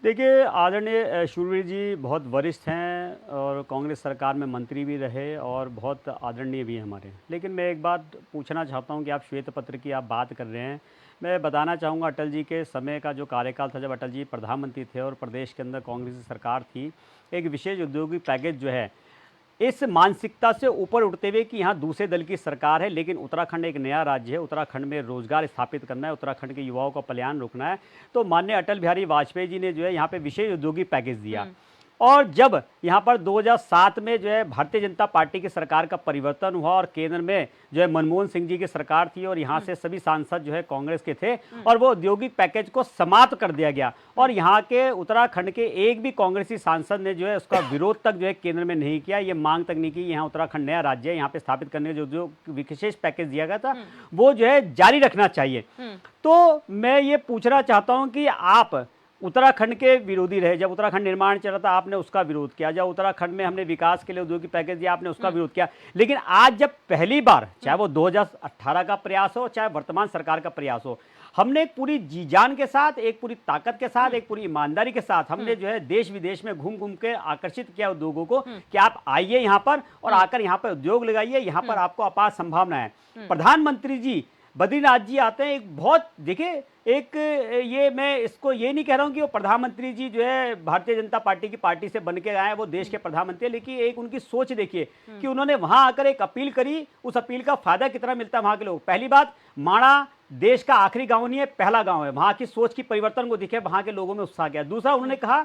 देखिए, आदरणीय शूरवीर जी बहुत वरिष्ठ हैं और कांग्रेस सरकार में मंत्री भी रहे और बहुत आदरणीय भी हैं हमारे। लेकिन मैं एक बात पूछना चाहता हूं कि आप श्वेत पत्र की आप बात कर रहे हैं, मैं बताना चाहूँगा अटल जी के समय का जो कार्यकाल था जब अटल जी प्रधानमंत्री थे और प्रदेश के अंदर कांग्रेस की सरकार थी, एक विशेष औद्योगिक पैकेज जो है इस मानसिकता से ऊपर उठते हुए कि यहाँ दूसरे दल की सरकार है लेकिन उत्तराखंड एक नया राज्य है, उत्तराखंड में रोजगार स्थापित करना है, उत्तराखंड के युवाओं का पलायन रोकना है, तो माननीय अटल बिहारी वाजपेयी जी ने जो है यहाँ पे विशेष औद्योगिक पैकेज दिया। और जब यहाँ पर 2007 में जो है भारतीय जनता पार्टी की सरकार का परिवर्तन हुआ और केंद्र में जो है मनमोहन सिंह जी की सरकार थी और यहाँ से सभी सांसद जो है कांग्रेस के थे और वो औद्योगिक पैकेज को समाप्त कर दिया गया और यहाँ के उत्तराखंड के एक भी कांग्रेसी सांसद ने जो है उसका विरोध तक जो है केंद्र में नहीं किया, ये मांग तक नहीं की यहाँ उत्तराखंड नया राज्य है, यहाँ पे स्थापित करने का जो विशेष पैकेज दिया गया था वो जो है जारी रखना चाहिए। तो मैं ये पूछना चाहता हूँ कि आप उत्तराखंड के विरोधी रहे, जब उत्तराखंड निर्माण चल रहा था आपने उसका विरोध किया, जब उत्तराखंड में हमने विकास के लिए औद्योगिक पैकेज दिया आपने उसका विरोध किया, लेकिन आज जब पहली बार चाहे वो 2018 का प्रयास हो चाहे वर्तमान सरकार का प्रयास हो, हमने एक पूरी जी जान के साथ, एक पूरी ताकत के साथ, एक पूरी ईमानदारी के साथ हमने जो है देश विदेश में घूम घूम के आकर्षित किया उद्योगों को कि आप आइए यहाँ पर और आकर यहाँ पर उद्योग लगाइए, यहाँ पर आपको अपार संभावना है। प्रधानमंत्री जी बद्रीनाथ जी आते हैं, एक बहुत देखिए एक ये मैं इसको ये नहीं कह रहा हूँ कि वो प्रधानमंत्री जी जो है भारतीय जनता पार्टी की पार्टी से बन के आए हैं, वो देश के प्रधानमंत्री है, लेकिन एक उनकी सोच देखिए कि उन्होंने वहां आकर एक अपील करी, उस अपील का फायदा कितना मिलता है वहां के लोग। पहली बात, माणा देश का आखिरी गांव नहीं है, पहला गांव है, वहां की सोच की परिवर्तन को दिखे, वहां के लोगों में उत्साह गया। दूसरा, उन्होंने कहा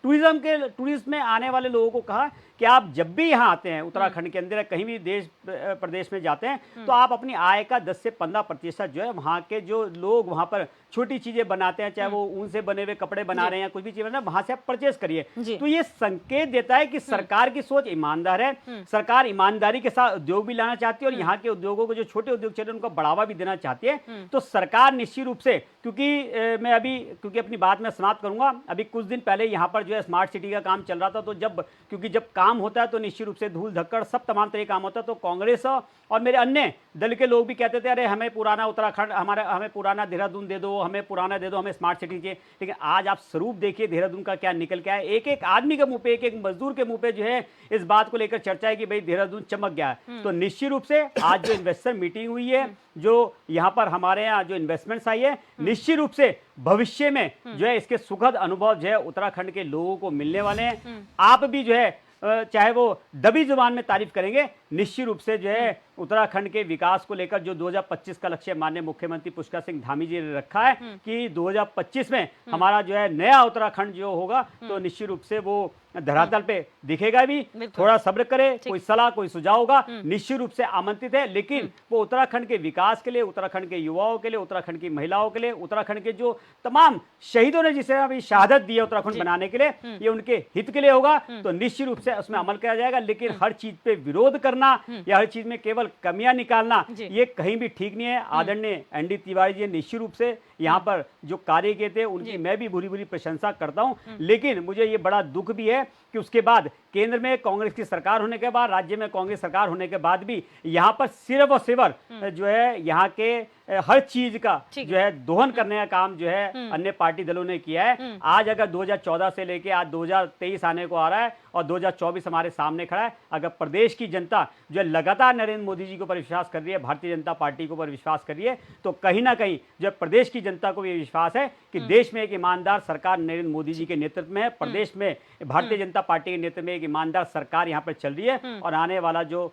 टूरिज्म में आने वाले लोगों को कहा कि आप जब भी यहाँ आते हैं उत्तराखंड के अंदर या कहीं भी देश प्रदेश में जाते हैं तो आप अपनी आय का 10 से 15% जो है वहाँ के जो लोग वहाँ पर छोटी चीजें बनाते हैं, चाहे वो ऊन से बने हुए कपड़े बना रहे हैं या कुछ भी चीज बना, वहां से आप परचेस करिए। तो ये संकेत देता है कि सरकार की सोच ईमानदार है, सरकार ईमानदारी के साथ उद्योग भी लाना चाहती है और यहाँ के उद्योगों को जो छोटे उद्योग चल रहे हैं उनको बढ़ावा भी देना चाहती है। तो सरकार निश्चित रूप से, क्योंकि अपनी बात में समाप्त करूंगा, अभी कुछ दिन पहले यहाँ पर जो है स्मार्ट सिटी का काम चल रहा था, तो जब काम होता है तो निश्चित रूप से धूल धक्कड़ सब तमाम तरह काम होता है, तो कांग्रेस और मेरे अन्य दल के लोग भी कहते थे अरे हमें पुराना उत्तराखंड, हमें पुराना देहरादून दे दो, हमें पुराना दे दो, हमें स्मार्ट सिटी चाहिए। लेकिन आज आप स्वरूप देखिए देहरादून का क्या निकल के आया। एक एक आदमी के मुंह पे, एक एक मजदूर के मुंह पे जो है इस बात को लेकर चर्चा है कि भाई देहरादून चमक गया है। तो निश्चित रूप से आज जो इन्वेस्टर मीटिंग हुई है, जो यहाँ पर हमारे यहाँ जो इन्वेस्टमेंट्स आई है, निश्चित रूप से भविष्य में जो है इसके सुखद अनुभव जो है उत्तराखंड के लोगों को मिलने वाले हैं। आप भी जो है चाहे वो दबी जुबान में तारीफ करेंगे, निश्चित रूप से जो है उत्तराखंड के विकास को लेकर जो 2025 का लक्ष्य माननीय मुख्यमंत्री पुष्कर सिंह धामी जी ने रखा है कि 2025 में हमारा जो है नया उत्तराखंड जो होगा, तो निश्चित रूप से वो धरातल पे दिखेगा भी। थोड़ा सब्र करे, कोई सलाह कोई सुझाव होगा निश्चित रूप से आमंत्रित है, लेकिन वो उत्तराखंड के विकास के लिए, उत्तराखंड के युवाओं के लिए, उत्तराखंड की महिलाओं के लिए, उत्तराखंड के जो तमाम शहीदों ने जिसे अभी शहादत दी है उत्तराखंड बनाने के लिए, ये उनके हित के लिए होगा। तो निश्चित रूप से उसमें अमल किया जाएगा, लेकिन हर चीज पे विरोध करना या हर चीज में केवल कमियां निकालना ये कहीं भी ठीक नहीं है। आदरणीय एनडी तिवारी जी निश्चित रूप से यहाँ पर जो कार्य किए थे उनकी मैं भी बुरी बुरी प्रशंसा करता हूँ, लेकिन मुझे ये बड़ा दुख भी है कि उसके बाद केंद्र में कांग्रेस की सरकार होने के बाद, राज्य में कांग्रेस सरकार होने के बाद भी यहाँ पर सिर्फ और सिर्फ जो है यहाँ के हर चीज का जो है दोहन करने का काम जो है अन्य पार्टी दलों ने किया है। आज अगर 2014 से लेके आज 2023 आने को आ रहा है और 2024 हमारे सामने खड़ा है, अगर प्रदेश की जनता जो है लगातार नरेंद्र मोदी जी के ऊपर विश्वास कर रही है, भारतीय जनता पार्टी के ऊपर विश्वास कर रही है, तो कहीं ना कहीं जो प्रदेश की जनता को भी विश्वास है कि देश में एक ईमानदार सरकार नरेंद्र मोदी जी के नेतृत्व में है, प्रदेश में भारतीय जनता पार्टी के नेतृत्व में एक ईमानदार सरकार यहाँ पर चल रही है और आने वाला जो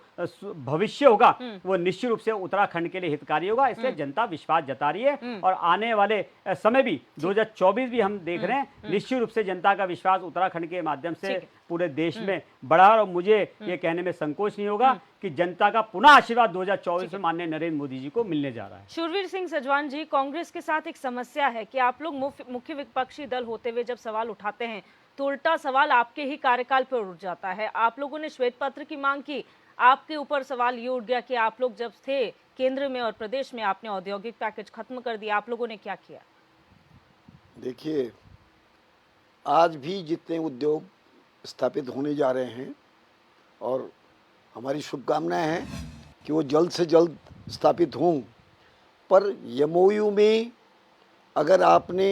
भविष्य होगा वो निश्चित रूप से उत्तराखंड के लिए हितकारी होगा। इसलिए जनता विश्वास जता रही है और आने वाले समय भी 2024 भी हम देख रहे हैं, निश्चित रूप से जनता का विश्वास उत्तराखंड के माध्यम से पूरे देश में बढ़ा। और मुझे ये कहने में संकोच नहीं होगा कि जनता का पुनः आशीर्वाद 2024 में माननीय नरेंद्र मोदी जी को मिलने जा रहा है। शूरवीर सिंह सजवान जी, कांग्रेस के साथ एक समस्या है कि आप लोग मुख्य विपक्षी दल होते हुए जब सवाल उठाते हैं तो उल्टा सवाल आपके ही कार्यकाल पर उठ जाता है। आप लोगों ने श्वेत पत्र की मांग की, आपके ऊपर सवाल ये उठ गया कि आप लोग जब थे केंद्र में और प्रदेश में आपने औद्योगिक पैकेज खत्म कर दिया, आप लोगों ने क्या किया? देखिए, आज भी जितने उद्योग स्थापित होने जा रहे हैं और हमारी शुभकामनाएं हैं कि वो जल्द से जल्द स्थापित हों, पर एमओयू में अगर आपने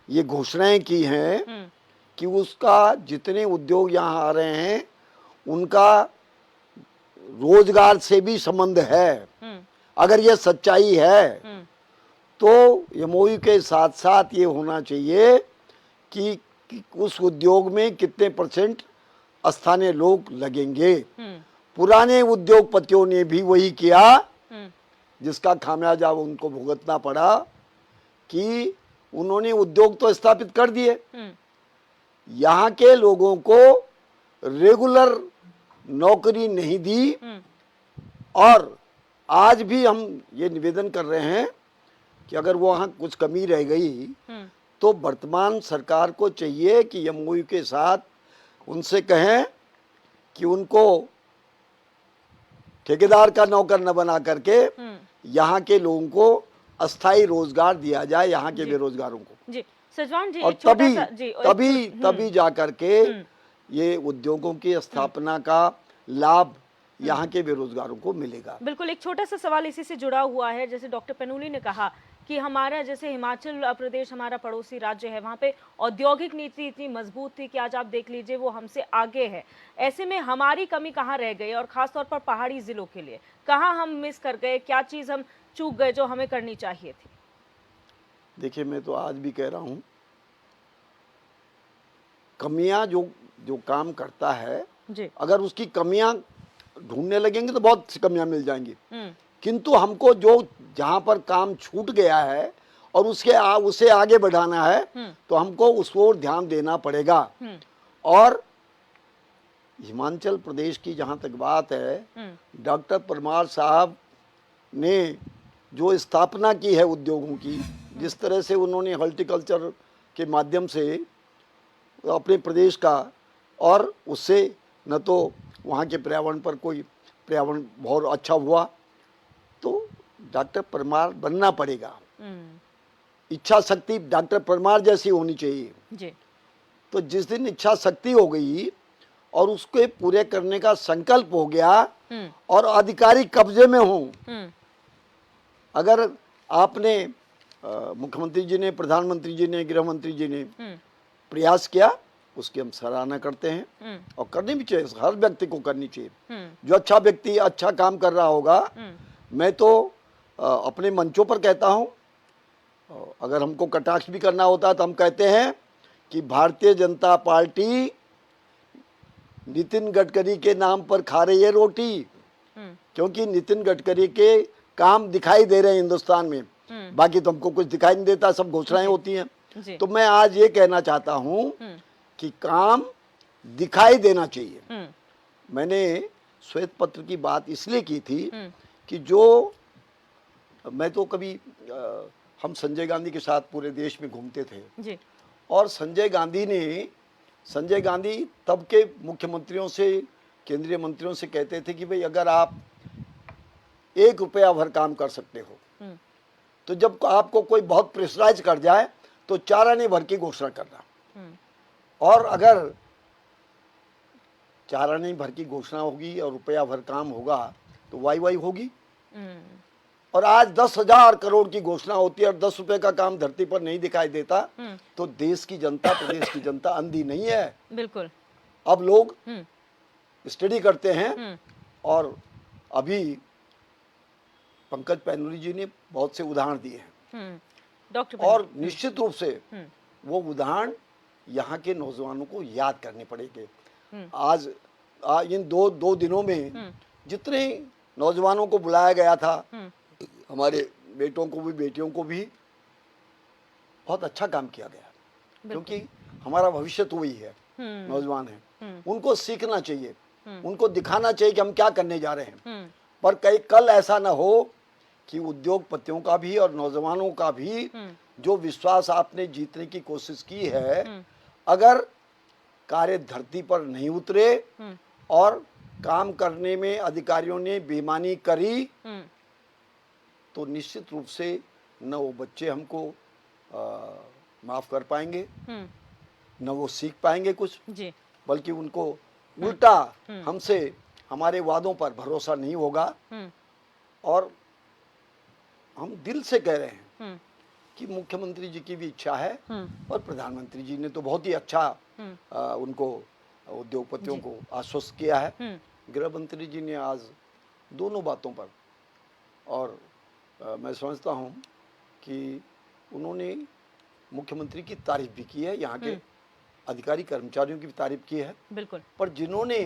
ये घोषणाएं की हैं कि उसका जितने उद्योग यहाँ आ रहे हैं उनका रोजगार से भी संबंध है, अगर ये सच्चाई है तो एमओयू के साथ साथ ये होना चाहिए कि उस उद्योग में कितने % स्थानीय लोग लगेंगे। पुराने उद्योगपतियों ने भी वही किया जिसका खामियाजा उनको भुगतना पड़ा कि उन्होंने उद्योग तो स्थापित कर दिए, यहाँ के लोगों को रेगुलर नौकरी नहीं दी। और आज भी हम ये निवेदन कर रहे हैं कि अगर वहाँ कुछ कमी रह गई तो वर्तमान सरकार को चाहिए कि एमओयू के साथ उनसे कहें कि उनको ठेकेदार का नौकर न बना करके यहाँ के लोगों को अस्थायी रोजगार दिया जाए, यहाँ के बेरोजगारों को। जी सजवान जी, और तभी जा करके ये उद्योगों की स्थापना का लाभ यहाँ के बेरोजगारों को मिलेगा। बिल्कुल, एक छोटा सा सवाल इसी से जुड़ा हुआ है। जैसे डॉक्टर पेनुली ने कहा कि हमारा जैसे हिमाचल प्रदेश हमारा पड़ोसी राज्य है, वहाँ पे औद्योगिक नीति इतनी मजबूत थी कि आज आप देख लीजिए वो हमसे आगे है। ऐसे में हमारी कमी कहाँ रह गई और खासतौर पर पहाड़ी जिलों के लिए कहाँ हम मिस कर गए, क्या चीज़ हम चूक गए जो हमें करनी चाहिए थी? देखिए, मैं तो आज भी कह रहा हूँ, कमियां जो काम करता है जी, अगर उसकी कमियां ढूंढने लगेंगे तो बहुत सी कमियां मिल जाएंगी, किंतु हमको जो जहां पर काम छूट गया है और उसे आगे बढ़ाना है तो हमको उस ओर ध्यान देना पड़ेगा। और हिमाचल प्रदेश की जहाँ तक बात है, डॉक्टर परमार साहब ने जो स्थापना की है उद्योगों की, जिस तरह से उन्होंने हॉर्टिकल्चर के माध्यम से अपने प्रदेश का, और उससे न तो वहाँ के पर्यावरण पर कोई पर्यावरण बहुत अच्छा हुआ, तो डॉक्टर परमार बनना पड़ेगा। इच्छा शक्ति डॉक्टर परमार जैसी होनी चाहिए जी। तो जिस दिन इच्छा शक्ति हो गई और उसके पूरे करने का संकल्प हो गया और अधिकारी कब्जे में हो, अगर आपने मुख्यमंत्री जी ने, प्रधानमंत्री जी ने, गृह मंत्री जी ने प्रयास किया, उसकी हम सराहना करते हैं और करनी भी चाहिए, हर व्यक्ति को करनी चाहिए। जो अच्छा व्यक्ति अच्छा काम कर रहा होगा, मैं तो अपने मंचों पर कहता हूं, अगर हमको कटाक्ष भी करना होता है तो हम कहते हैं कि भारतीय जनता पार्टी नितिन गडकरी के नाम पर खा रही है रोटी, क्योंकि नितिन गडकरी के काम दिखाई दे रहे हैं हिंदुस्तान में, बाकी तो हमको कुछ दिखाई नहीं देता, सब घोषणाएं होती हैं। तो मैं आज ये कहना चाहता हूं कि काम दिखाई देना चाहिए। मैंने श्वेत पत्र की बात इसलिए की थी कि जो मैं तो कभी हम संजय गांधी के साथ पूरे देश में घूमते थे जी। और संजय गांधी तब के मुख्यमंत्रियों से, केंद्रीय मंत्रियों से कहते थे कि भाई अगर आप 1 रुपया भर काम कर सकते हो तो जब आपको कोई बहुत प्रेशराइज कर जाए तो 4 आने भर की घोषणा करना, और अगर 4 आने भर की घोषणा होगी और रुपया भर काम होगा तो वाई होगी। और आज 10,000 करोड़ की घोषणा होती है और 10 रुपए का काम धरती पर नहीं दिखाई देता, तो देश की जनता, प्रदेश की जनता अंधी नहीं है। बिल्कुल। अब लोग स्टडी करते हैं और अभी पंकज पैनुली जी ने बहुत से उदाहरण दिए हैं डॉक्टर, और निश्चित रूप से वो उदाहरण यहाँ के नौजवानों को याद करने पड़ेंगे। आज इन दो दिनों में जितने नौजवानों को बुलाया गया था, हमारे बेटों को भी बेटियों को भी बहुत अच्छा काम किया गया, क्योंकि हमारा भविष्य तो वही है, नौजवान है, उनको सीखना चाहिए, उनको दिखाना चाहिए कि हम क्या करने जा रहे हैं। पर कल ऐसा ना हो कि उद्योगपतियों का भी और नौजवानों का भी जो विश्वास आपने जीतने की कोशिश की है, अगर कार्य धरती पर नहीं उतरे और काम करने में अधिकारियों ने बेईमानी करी, तो निश्चित रूप से न वो बच्चे हमको माफ कर पाएंगे, न वो सीख पाएंगे कुछ जी। बल्कि उनको उल्टा हमसे, हमारे वादों पर भरोसा नहीं होगा। और हम दिल से कह रहे हैं कि मुख्यमंत्री जी की भी इच्छा है और प्रधानमंत्री जी ने तो बहुत ही अच्छा उनको, उद्योगपतियों को आश्वस्त किया है। गृह मंत्री जी ने आज दोनों बातों पर, और मैं समझता हूं कि उन्होंने मुख्यमंत्री की तारीफ भी की है, यहाँ के अधिकारी कर्मचारियों की भी तारीफ की है। बिल्कुल। पर जिन्होंने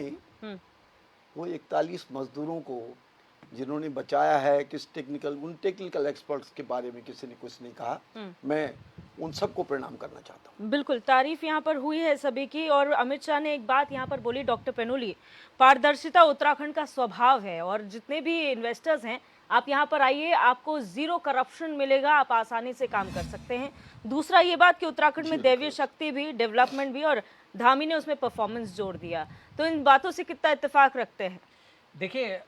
वो 41 मजदूरों को जिन्होंने बचाया है, उन टेक्निकल एक्सपर्ट्स के बारे में किसी ने कुछ नहीं कहा, मैं उन सबको प्रणाम करना चाहता हूँ। बिल्कुल, तारीफ यहाँ पर हुई है सभी की। और अमित शाह ने एक बात यहाँ पर बोली, डॉक्टर पेनुली, पारदर्शिता उत्तराखंड का स्वभाव है और जितने भी इन्वेस्टर्स हैं, आप यहाँ पर आइए, आपको 0 करप्शन मिलेगा, आप आसानी से काम कर सकते हैं। दूसरा ये बात कि उत्तराखंड में दैवीय शक्ति भी, डेवलपमेंट भी, और धामी ने उसमें परफॉर्मेंस जोड़ दिया। तो इन बातों से कितना इत्तेफाक रखते हैं? देखिए,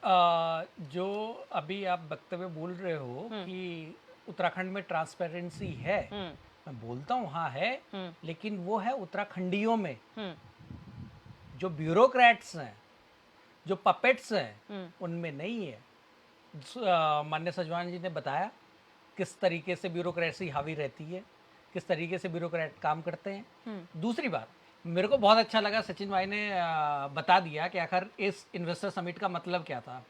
जो अभी आप वक्तव्य बोल रहे हो कि उत्तराखंड में ट्रांसपेरेंसी है, मैं बोलता हूँ हाँ है, लेकिन वो है उत्तराखंडियों में। जो ब्यूरोक्रेट्स हैं, जो पपेट्स हैं, उनमें नहीं है। माननीय सजवान जी ने बताया किस तरीके से ब्यूरोक्रेसी हावी रहती है, किस तरीके से ब्यूरोक्रेट काम करते हैं। दूसरी बात, मेरे को बहुत अच्छा लगा सचिन भाई ने बता दिया कि आखिर इस इन्वेस्टर समिट का मतलब क्या था।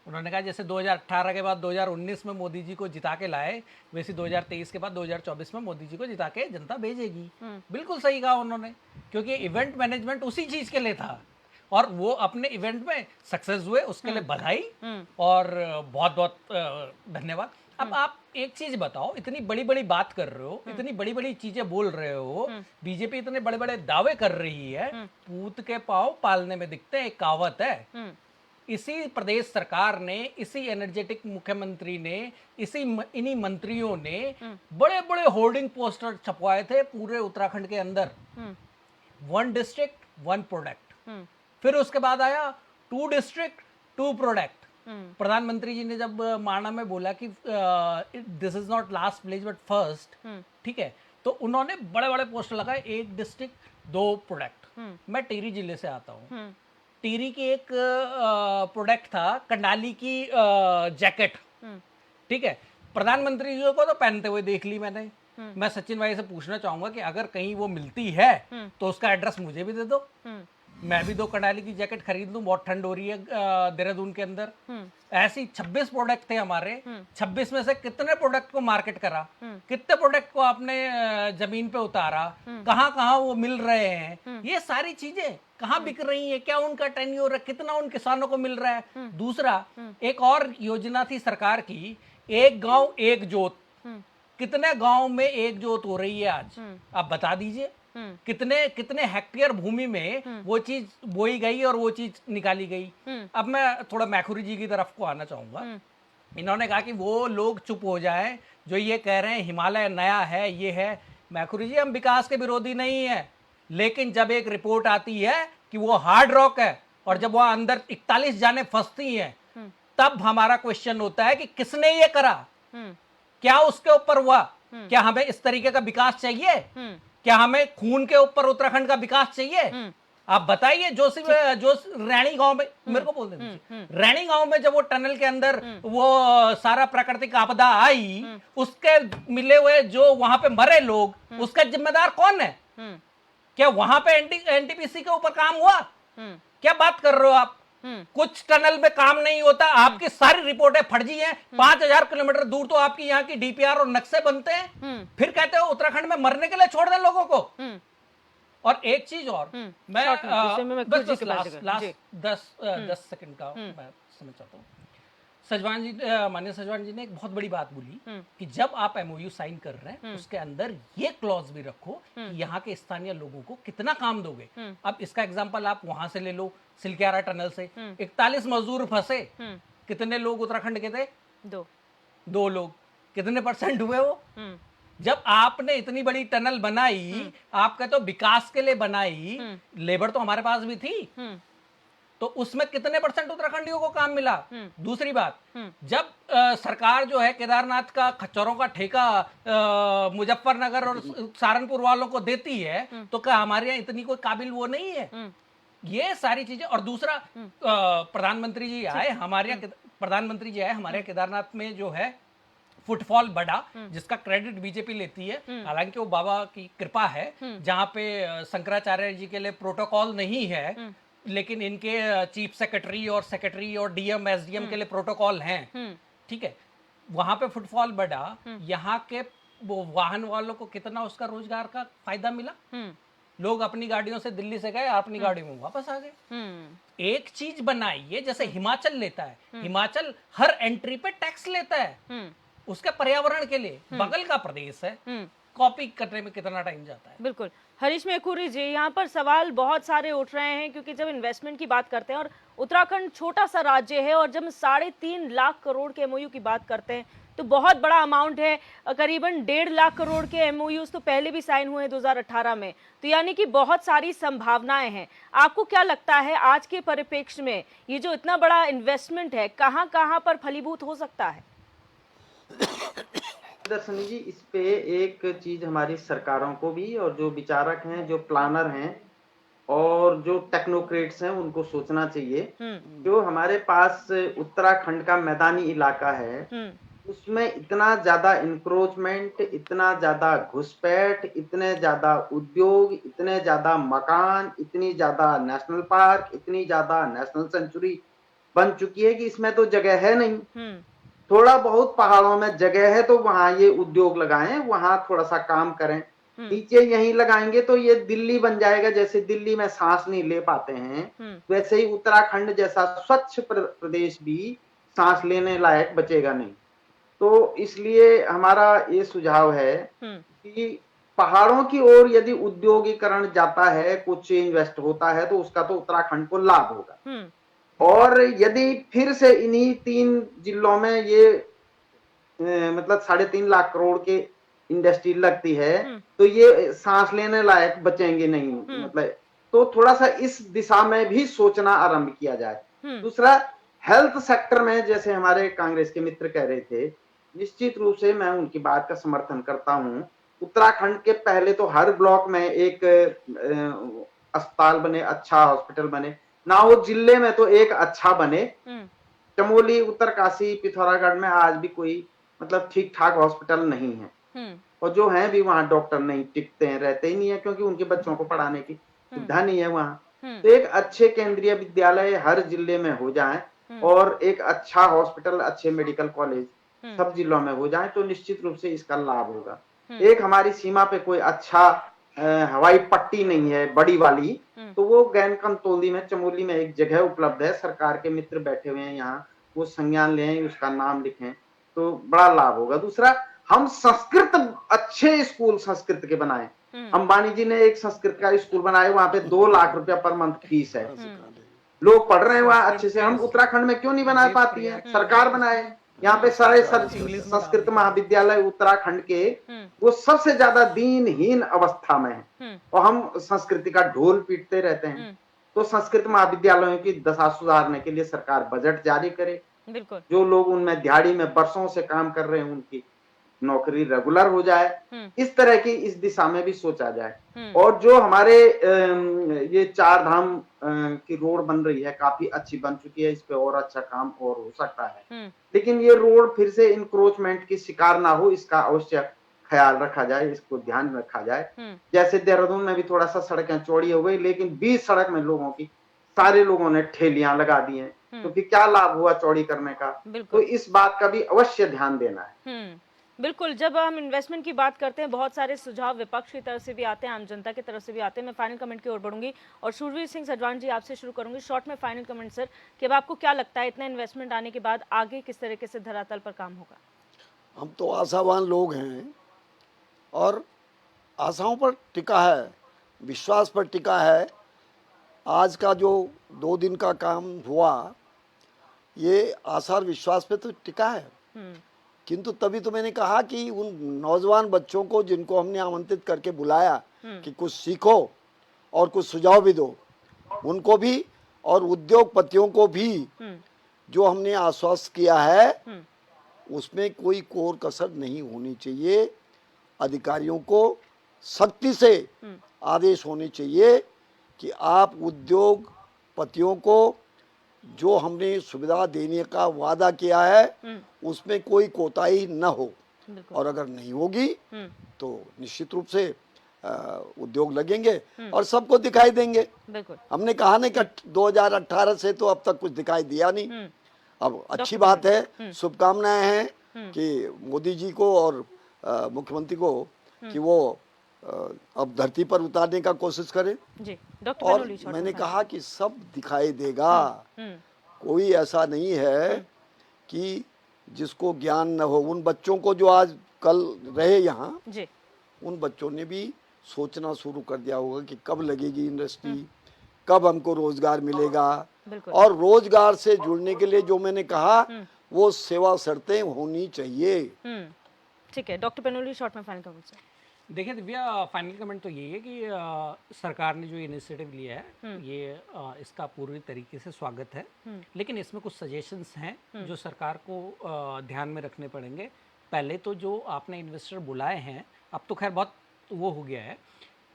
उन्होंने कहा जैसे 2018 के बाद 2019 में मोदी जी को जिता के लाए, वैसे 2023 के बाद 2024 में मोदी जी को जिता के जनता भेजेगी। बिल्कुल सही कहा उन्होंने, क्योंकि इवेंट मैनेजमेंट उसी चीज के लिए था और वो अपने इवेंट में सक्सेस हुए, उसके लिए बधाई और बहुत बहुत धन्यवाद। अब आप एक चीज बताओ, इतनी बड़ी बड़ी बात कर रहे हो, इतनी बड़ी बड़ी चीजें बोल रहे हो, बीजेपी इतने बड़े बड़े दावे कर रही है, पूत के पाँव पालने में दिखते हैं, एक कहावत है। इसी प्रदेश सरकार ने, इसी एनर्जेटिक मुख्यमंत्री ने, इन्हीं मंत्रियों ने बड़े बड़े होर्डिंग पोस्टर छपवाए थे पूरे उत्तराखंड के अंदर, 1 डिस्ट्रिक्ट 1 प्रोडक्ट। फिर उसके बाद आया 2 डिस्ट्रिक्ट 2 प्रोडक्ट। प्रधानमंत्री जी ने जब माना में बोला कि this is not last place but first, ठीक है, तो उन्होंने बड़े बड़े पोस्टर लगाए, 1 डिस्ट्रिक्ट 2 प्रोडक्ट। मैं टिहरी जिले से आता हूँ। टिहरी की एक प्रोडक्ट था कंडाली की जैकेट, ठीक है, प्रधानमंत्री जी को तो पहनते हुए देख ली मैंने। मैं सचिन भाई से पूछना चाहूंगा कि अगर कहीं वो मिलती है तो उसका एड्रेस मुझे भी दे दो, मैं भी 2 कंडाली की जैकेट खरीद लूं। बहुत ठंड हो रही है देहरादून के अंदर। ऐसी 26 प्रोडक्ट थे हमारे, 26 में से कितने प्रोडक्ट को मार्केट करा, कितने प्रोडक्ट को आपने जमीन पे उतारा, कहाँ कहाँ वो मिल रहे हैं, ये सारी चीजें कहाँ बिक रही है, क्या उनका टेन्योर है, कितना उन किसानों को मिल रहा है। दूसरा, एक और योजना थी सरकार की, एक गांव एक जोत। कितने गांव में एक जोत हो रही है आज, आप बता दीजिए। कितने कितने हेक्टेयर भूमि में वो चीज बोई गई और वो चीज निकाली गई। अब मैं थोड़ा मैखुरी जी की तरफ को आना चाहूंगा। इन्होंने कहा कि वो लोग चुप हो जाएं जो ये कह रहे हैं हिमालय नया है, ये है। मैखुरी जी, हम विकास के विरोधी नहीं है, लेकिन जब एक रिपोर्ट आती है कि वो हार्ड रॉक है और जब वहां अंदर 41 जाने फंसती हैं, तब हमारा क्वेश्चन होता है कि किसने ये करा, क्या उसके ऊपर हुआ, क्या हमें इस तरीके का विकास चाहिए, क्या हमें खून के ऊपर उत्तराखंड का विकास चाहिए। आप बताइए। जो रैणी गांव में, मेरे को बोल दीजिए, रैणी गांव में जब वो टनल के अंदर वो सारा प्राकृतिक आपदा आई, उसके मिले हुए जो वहां पे मरे लोग, उसका जिम्मेदार कौन है? क्या वहां पे एनटीपीसी के ऊपर काम हुआ? क्या बात कर रहे हो आप? कुछ टनल में काम नहीं होता, आपकी सारी रिपोर्टें फर्जी हैं। 5000 किलोमीटर दूर तो आपकी यहाँ की डीपीआर और नक्शे बनते हैं, फिर कहते हो उत्तराखंड में मरने के लिए छोड़ दें लोगों को। और एक चीज और, मैं लास्ट 10 सेकंड का मैं समझ चाहता हूँ। सजवान जी, माननीय सजवान जी ने एक बहुत बड़ी बात बोली कि जब आप एमओयू साइन कर रहे हैं उसके अंदर ये क्लॉज भी रखो कि यहाँ के स्थानीय लोगों को कितना काम दोगे। अब इसका एग्जांपल आप वहां से ले लो, सिलक्यारा टनल से 41 मजदूर फंसे, कितने लोग उत्तराखंड के थे? 2 लोग। कितने % हुए वो? जब आपने इतनी बड़ी टनल बनाई, आपका तो विकास के लिए बनाई, लेबर तो हमारे पास भी थी, तो उसमें कितने % उत्तराखंडियों को काम मिला? दूसरी बात, जब सरकार जो है केदारनाथ का खच्चरों का ठेका मुजफ्फरनगर और सहारनपुर वालों को देती है, तो क्या हमारे यहाँ इतनी कोई काबिल वो नहीं है? ये सारी चीजें। और दूसरा, प्रधानमंत्री जी आए हमारे यहाँ केदारनाथ में जो है फुटफॉल बढ़ा, जिसका क्रेडिट बीजेपी लेती है। हालांकि वो बाबा की कृपा है, जहां पे शंकराचार्य जी के लिए प्रोटोकॉल नहीं है, लेकिन इनके चीफ सेक्रेटरी और डीएम एसडीएम के लिए प्रोटोकॉल हैं, ठीक है। वहां पे फुटफॉल बढ़ा, यहाँ के वाहन वालों को कितना उसका रोजगार का फायदा मिला। लोग अपनी गाड़ियों से दिल्ली से गए, अपनी गाड़ी में वापस आ गए। एक चीज बनाइए, जैसे हिमाचल लेता है, हिमाचल हर एंट्री पे टैक्स लेता है उसके पर्यावरण के लिए, बगल का प्रदेश है, कॉपी करने में कितना टाइम जाता है। बिल्कुल। हरीश मैखुरी जी, यहाँ पर सवाल बहुत सारे उठ रहे हैं, क्योंकि जब इन्वेस्टमेंट की बात करते हैं और उत्तराखंड छोटा सा राज्य है, और जब 3.5 लाख करोड़ के एमओयू की बात करते हैं तो बहुत बड़ा अमाउंट है। करीबन 1.5 लाख करोड़ के एमओयूज तो पहले भी साइन हुए 2018 में, तो यानी कि बहुत सारी संभावनाएं हैं। आपको क्या लगता है आज के परिप्रेक्ष्य में ये जो इतना बड़ा इन्वेस्टमेंट है, कहाँ कहाँ पर फलीभूत हो सकता है? दर्शनी जी, इस पे एक चीज हमारी सरकारों को भी, और जो विचारक हैं, जो प्लानर हैं और जो टेक्नोक्रेट्स हैं, उनको सोचना चाहिए। जो हमारे पास उत्तराखंड का मैदानी इलाका है, उसमें इतना ज्यादा इंक्रोचमेंट, इतना ज्यादा घुसपैठ, इतने ज्यादा उद्योग, इतने ज्यादा मकान, इतनी ज्यादा नेशनल पार्क, इतनी ज्यादा नेशनल सेंचुरी बन चुकी है कि इसमें तो जगह है नहीं। थोड़ा बहुत पहाड़ों में जगह है तो वहां ये उद्योग लगाएं, वहां थोड़ा सा काम करें। नीचे यहीं लगाएंगे तो ये दिल्ली बन जाएगा। जैसे दिल्ली में सांस नहीं ले पाते हैं, वैसे ही उत्तराखंड जैसा स्वच्छ प्रदेश भी सांस लेने लायक बचेगा नहीं। तो इसलिए हमारा ये सुझाव है कि पहाड़ों की ओर यदि उद्योगीकरण जाता है, कुछ इन्वेस्ट होता है, तो उसका तो उत्तराखंड को लाभ होगा। और यदि फिर से इन्हीं 3 जिलों में ये मतलब 3.5 लाख करोड़ के इंडस्ट्री लगती है, तो ये सांस लेने लायक बचेंगे नहीं। मतलब तो थोड़ा सा इस दिशा में भी सोचना आरंभ किया जाए। दूसरा, हेल्थ सेक्टर में जैसे हमारे कांग्रेस के मित्र कह रहे थे, निश्चित रूप से मैं उनकी बात का समर्थन करता हूं। उत्तराखंड के पहले तो हर ब्लॉक में एक अस्पताल बने, अच्छा हॉस्पिटल बने, ना हो जिले में तो एक अच्छा बने। चमोली, उत्तरकाशी, पिथौरागढ़ में आज भी कोई मतलब ठीक ठाक हॉस्पिटल नहीं है, और जो है भी वहां डॉक्टर नहीं टिकते हैं, रहते ही नहीं है, क्योंकि उनके बच्चों को पढ़ाने की सुविधा नहीं है वहां। तो एक अच्छे केंद्रीय विद्यालय हर जिले में हो जाए और एक अच्छा हॉस्पिटल, अच्छे मेडिकल कॉलेज सब जिलों में हो जाए, तो निश्चित रूप से इसका लाभ होगा। एक हमारी सीमा पे कोई अच्छा हवाई पट्टी नहीं है बड़ी वाली, तो वो गैनकंतोली में, चमोली में एक जगह उपलब्ध है। सरकार के मित्र बैठे हुए हैं यहाँ, वो संज्ञान लें, उसका नाम लिखें, तो बड़ा लाभ होगा। दूसरा, हम संस्कृत अच्छे स्कूल संस्कृत के बनाए। अंबानी जी ने एक संस्कृत का स्कूल बनाया, वहां पे 2 लाख रुपया पर मंथ फीस है, लोग पढ़ रहे हैं वहां अच्छे से। हम उत्तराखंड में क्यों नहीं बना पाती है? सरकार बनाए। यहाँ पे सारे संस्कृत महाविद्यालय उत्तराखंड के वो सबसे ज्यादा दीनहीन अवस्था में है, और हम संस्कृति का ढोल पीटते रहते हैं। तो संस्कृत महाविद्यालयों की दशा सुधारने के लिए सरकार बजट जारी करे। बिल्कुल। जो लोग उनमें दिहाड़ी में बरसों से काम कर रहे हैं, उनकी नौकरी रेगुलर हो जाए। इस तरह की इस दिशा में भी सोचा जाए। और जो हमारे ये 4 धाम की रोड बन रही है, काफी अच्छी बन चुकी है, इस पे और अच्छा काम और हो सकता है। लेकिन ये रोड फिर से इंक्रोचमेंट की शिकार ना हो, इसका अवश्य ख्याल रखा जाए, इसको ध्यान में रखा जाए। जैसे देहरादून में भी थोड़ा सा सड़कें चौड़ी हो गई, लेकिन बीच सड़क में लोगों की, सारे लोगों ने ठेलियां लगा दी हैं, तो फिर क्या लाभ हुआ चौड़ी करने का? तो इस बात का भी अवश्य ध्यान देना है। बिल्कुल। जब हम इन्वेस्टमेंट की बात करते हैं, बहुत सारे सुझाव विपक्ष की तरफ से भी आते हैं, आम जनता की तरफ से भी आते हैं। मैं फाइनल कमेंट की ओर बढ़ूंगी और शूरवीर सिंह सजवान जी आपसे शुरू करूंगी। शॉर्ट में फाइनल कमेंट सर, कि अब आपको क्या लगता है, इतना इन्वेस्टमेंट आने के बाद आगे किस तरीके से धरातल पर काम होगा? हम तो आशावान लोग हैं, और आशाओं पर टिका है, विश्वास पर टिका है। आज का जो 2 दिन का काम हुआ, ये आशा और विश्वास पे तो टिका है। किंतु तभी तो मैंने कहा कि उन नौजवान बच्चों को, जिनको हमने आमंत्रित करके बुलाया कि कुछ सीखो और कुछ सुझाव भी दो, उनको भी, और उद्योगपतियों को भी जो हमने आश्वस्त किया है, उसमें कोई कोर कसर नहीं होनी चाहिए। अधिकारियों को सख्ती से आदेश होने चाहिए कि आप उद्योगपतियों को जो हमने सुविधा देने का वादा किया है, उसमें कोई कोताही न हो, और अगर नहीं होगी तो निश्चित रूप से उद्योग लगेंगे और सबको दिखाई देंगे। हमने कहा नहीं कि 2018 से तो अब तक कुछ दिखाई दिया नहीं। अब अच्छी बात है, शुभकामनाएं हैं कि मोदी जी को और मुख्यमंत्री को कि वो अब धरती पर उतारने का कोशिश करें। और मैंने कहा कि सब दिखाई देगा, कोई ऐसा नहीं है कि जिसको ज्ञान न हो। उन बच्चों को जो आज कल रहे यहाँ, उन बच्चों ने भी सोचना शुरू कर दिया होगा कि कब लगेगी इंडस्ट्री, कब हमको रोजगार मिलेगा। और रोजगार से जुड़ने के लिए जो मैंने कहा, वो सेवा शर्तें होनी चाहिए। ठीक है, डॉक्टर पेनोली, शॉर्ट में फाइनल कमेंट सर। देखिए दिव्या, फाइनल कमेंट तो यही है कि सरकार ने जो इनिशिएटिव लिया है, ये इसका पूरी तरीके से स्वागत है। लेकिन इसमें कुछ सजेशंस हैं जो सरकार को ध्यान में रखने पड़ेंगे। पहले तो जो आपने इन्वेस्टर बुलाए हैं, अब तो खैर बहुत वो हो गया है,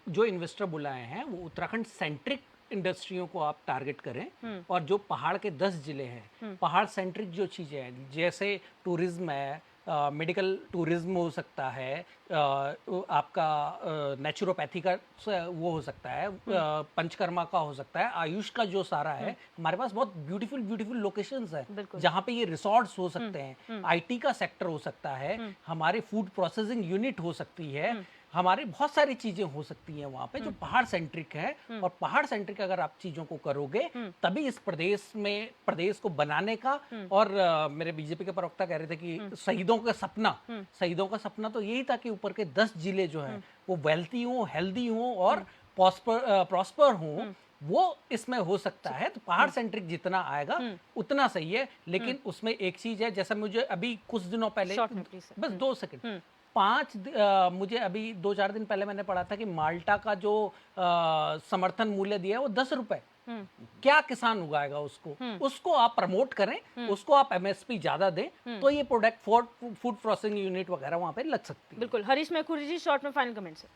जो इन्वेस्टर बुलाए हैं वो उत्तराखंड सेंट्रिक इंडस्ट्रियों को आप टारगेट करें। और जो पहाड़ के 10 जिले हैं, पहाड़ सेंट्रिक जो चीज़ें हैं, जैसे टूरिज्म है, मेडिकल टूरिज्म हो सकता है, आपका नेचुरोपैथी का वो हो सकता है, पंचकर्मा का हो सकता है, आयुष का जो सारा है, हमारे पास बहुत ब्यूटीफुल लोकेशंस है जहाँ पे ये रिसोर्ट्स हो सकते हैं। आईटी का सेक्टर हो सकता है, हमारे फूड प्रोसेसिंग यूनिट हो सकती है, हमारी बहुत सारी चीजें हो सकती हैं वहां पे जो पहाड़ सेंट्रिक है, और पहाड़ सेंट्रिक अगर आप चीजों को करोगे तभी इस प्रदेश को बनाने का, और मेरे बीजेपी के प्रवक्ता कह रहे थे कि शहीदों का सपना तो यही था कि ऊपर के 10 जिले जो है वो वेल्थी हो, हेल्दी हो और प्रॉस्पर हो, वो इसमें हो सकता है। तो पहाड़ सेंट्रिक जितना आएगा उतना सही है, लेकिन उसमें एक चीज है, जैसा मुझे अभी कुछ दिनों पहले, बस 2 सेकंड, मुझे अभी 2-4 दिन पहले मैंने पढ़ा था कि माल्टा का जो समर्थन मूल्य दिया है वो 10 रुपए। क्या किसान उगाएगा उसको आप प्रमोट करें, उसको आप एमएसपी ज्यादा दें, तो ये प्रोडक्ट फूड प्रोसेसिंग यूनिट वगैरह वहां पे लग सकती है। बिल्कुल। हरीश मेखुरी जी, शॉर्ट में फाइनल कमेंट से।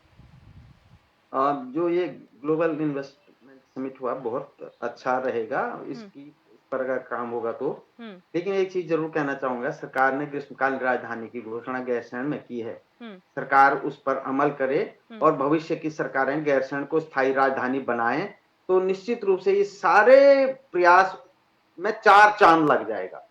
जो ये ग्लोबल इन्वेस्टमेंट समिट हुआ बहुत अच्छा रहेगा, इसकी पर अगर काम होगा तो। लेकिन एक चीज जरूर कहना चाहूंगा, सरकार ने ग्रीष्मकालीन राजधानी की घोषणा गैरसैंण में की है, सरकार उस पर अमल करे और भविष्य की सरकारें गैरसैंण को स्थायी राजधानी बनाएं, तो निश्चित रूप से ये सारे प्रयास में 4 चांद लग जाएगा।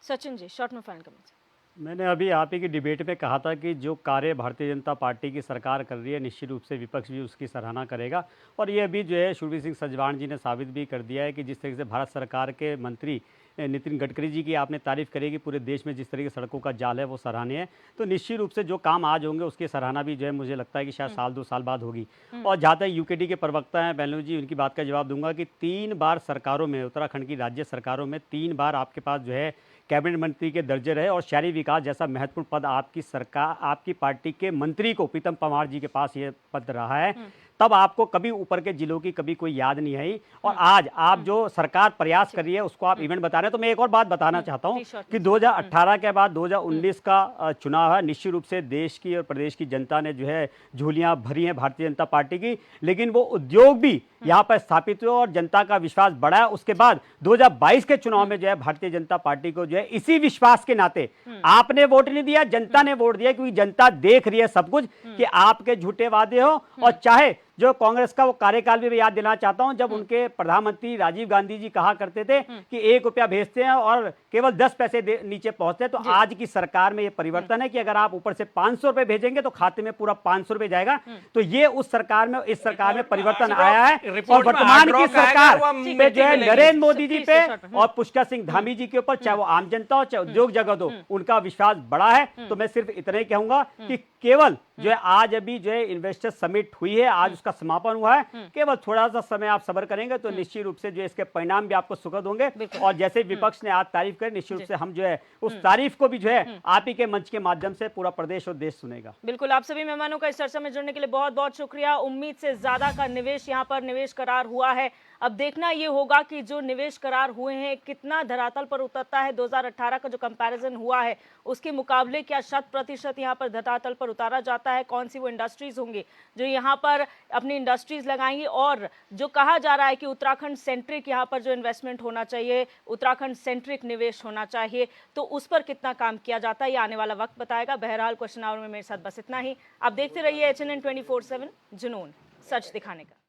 सचिन जी, शॉर्ट में फाइनल कमेंट। मैंने अभी आप ही की डिबेट में कहा था कि जो कार्य भारतीय जनता पार्टी की सरकार कर रही है, निश्चित रूप से विपक्ष भी उसकी सराहना करेगा। और ये अभी जो है शुरवीर सिंह सजवाण जी ने साबित भी कर दिया है कि जिस तरीके से भारत सरकार के मंत्री नितिन गडकरी जी की आपने तारीफ करी कि पूरे देश में जिस तरीके से सड़कों का जाल है वो सराहनीय है, तो निश्चित रूप से जो काम आज होंगे उसकी सराहना भी जो है मुझे लगता है कि शायद 1-2 साल बाद होगी। और जहाँ तक यूकेडी के प्रवक्ता हैं बेनू जी, उनकी बात का जवाब दूंगा कि 3 बार सरकारों में, उत्तराखंड की राज्य सरकारों में 3 बार आपके पास जो है कैबिनेट मंत्री के दर्जे रहे, और शहरी विकास जैसा महत्वपूर्ण पद आपकी सरकार, आपकी पार्टी के मंत्री को, प्रीतम पंवार जी के पास ये पद रहा है, तब आपको कभी ऊपर के जिलों की कभी कोई याद नहीं आई। और आज आप जो सरकार प्रयास कर रही है उसको आप इवेंट बता रहे हैं। तो मैं एक और बात बताना चाहता हूं कि 2018 के बाद 2019 का चुनाव है, निश्चित रूप से देश की और प्रदेश की जनता ने जो है झोलियां भरी हैं भारतीय जनता पार्टी की, लेकिन वो उद्योग भी यहाँ पर स्थापित हुए और जनता का विश्वास बढ़ा है। उसके बाद 2022 के चुनाव में जो है भारतीय जनता पार्टी को जो है इसी विश्वास के नाते आपने वोट नहीं दिया, जनता ने वोट दिया, क्योंकि जनता देख रही है सब कुछ कि आपके झूठे वादे हो। और चाहे जो कांग्रेस का वो कार्यकाल भी मैं याद दिलाना चाहता हूं, जब उनके प्रधानमंत्री राजीव गांधी जी कहा करते थे कि 1 रुपया भेजते हैं और केवल 10 पैसे नीचे पहुंचते हैं, तो आज की सरकार में ये परिवर्तन है कि अगर आप ऊपर से 500 रुपए भेजेंगे तो खाते में पूरा 500 रुपए जाएगा। तो ये उस सरकार में, इस सरकार में परिवर्तन आया है। और वर्तमान की सरकार पे जो है नरेंद्र मोदी जी पे और पुष्कर सिंह धामी जी के ऊपर, चाहे वो आम जनता हो चाहे उद्योग जगत हो, उनका विश्वास बढ़ा है। तो मैं सिर्फ इतना ही कहूंगा कि केवल जो है आज अभी जो है इन्वेस्टर समिट हुई है, आज उसका समापन हुआ है, केवल थोड़ा सा समय आप सब्र करेंगे तो निश्चित रूप से जो इसके परिणाम भी आपको सुखद होंगे। और जैसे विपक्ष ने आज तारीफ करी, निश्चित रूप से हम जो है उस तारीफ को भी जो है आप ही के मंच के माध्यम से पूरा प्रदेश और देश सुनेगा। बिल्कुल। आप सभी मेहमानों का इस चर्चा में जुड़ने के लिए बहुत बहुत शुक्रिया। उम्मीद से ज्यादा का निवेश यहाँ पर निवेश करार हुआ है। अब देखना ये होगा कि जो निवेश करार हुए हैं कितना धरातल पर उतरता है। 2018 का जो कंपैरिजन हुआ है उसके मुकाबले क्या 100% यहाँ पर धरातल पर उतारा जाता है, कौन सी वो इंडस्ट्रीज होंगी जो यहाँ पर अपनी इंडस्ट्रीज लगाएंगी, और जो कहा जा रहा है कि उत्तराखंड सेंट्रिक यहाँ पर जो इन्वेस्टमेंट होना चाहिए, उत्तराखंड सेंट्रिक निवेश होना चाहिए, तो उस पर कितना काम किया जाता है ये आने वाला वक्त बताएगा। बहरहाल क्वेश्चन आवर में मेरे साथ बस इतना ही। आप देखते रहिए HNN 24/7, जुनून सच दिखाने का।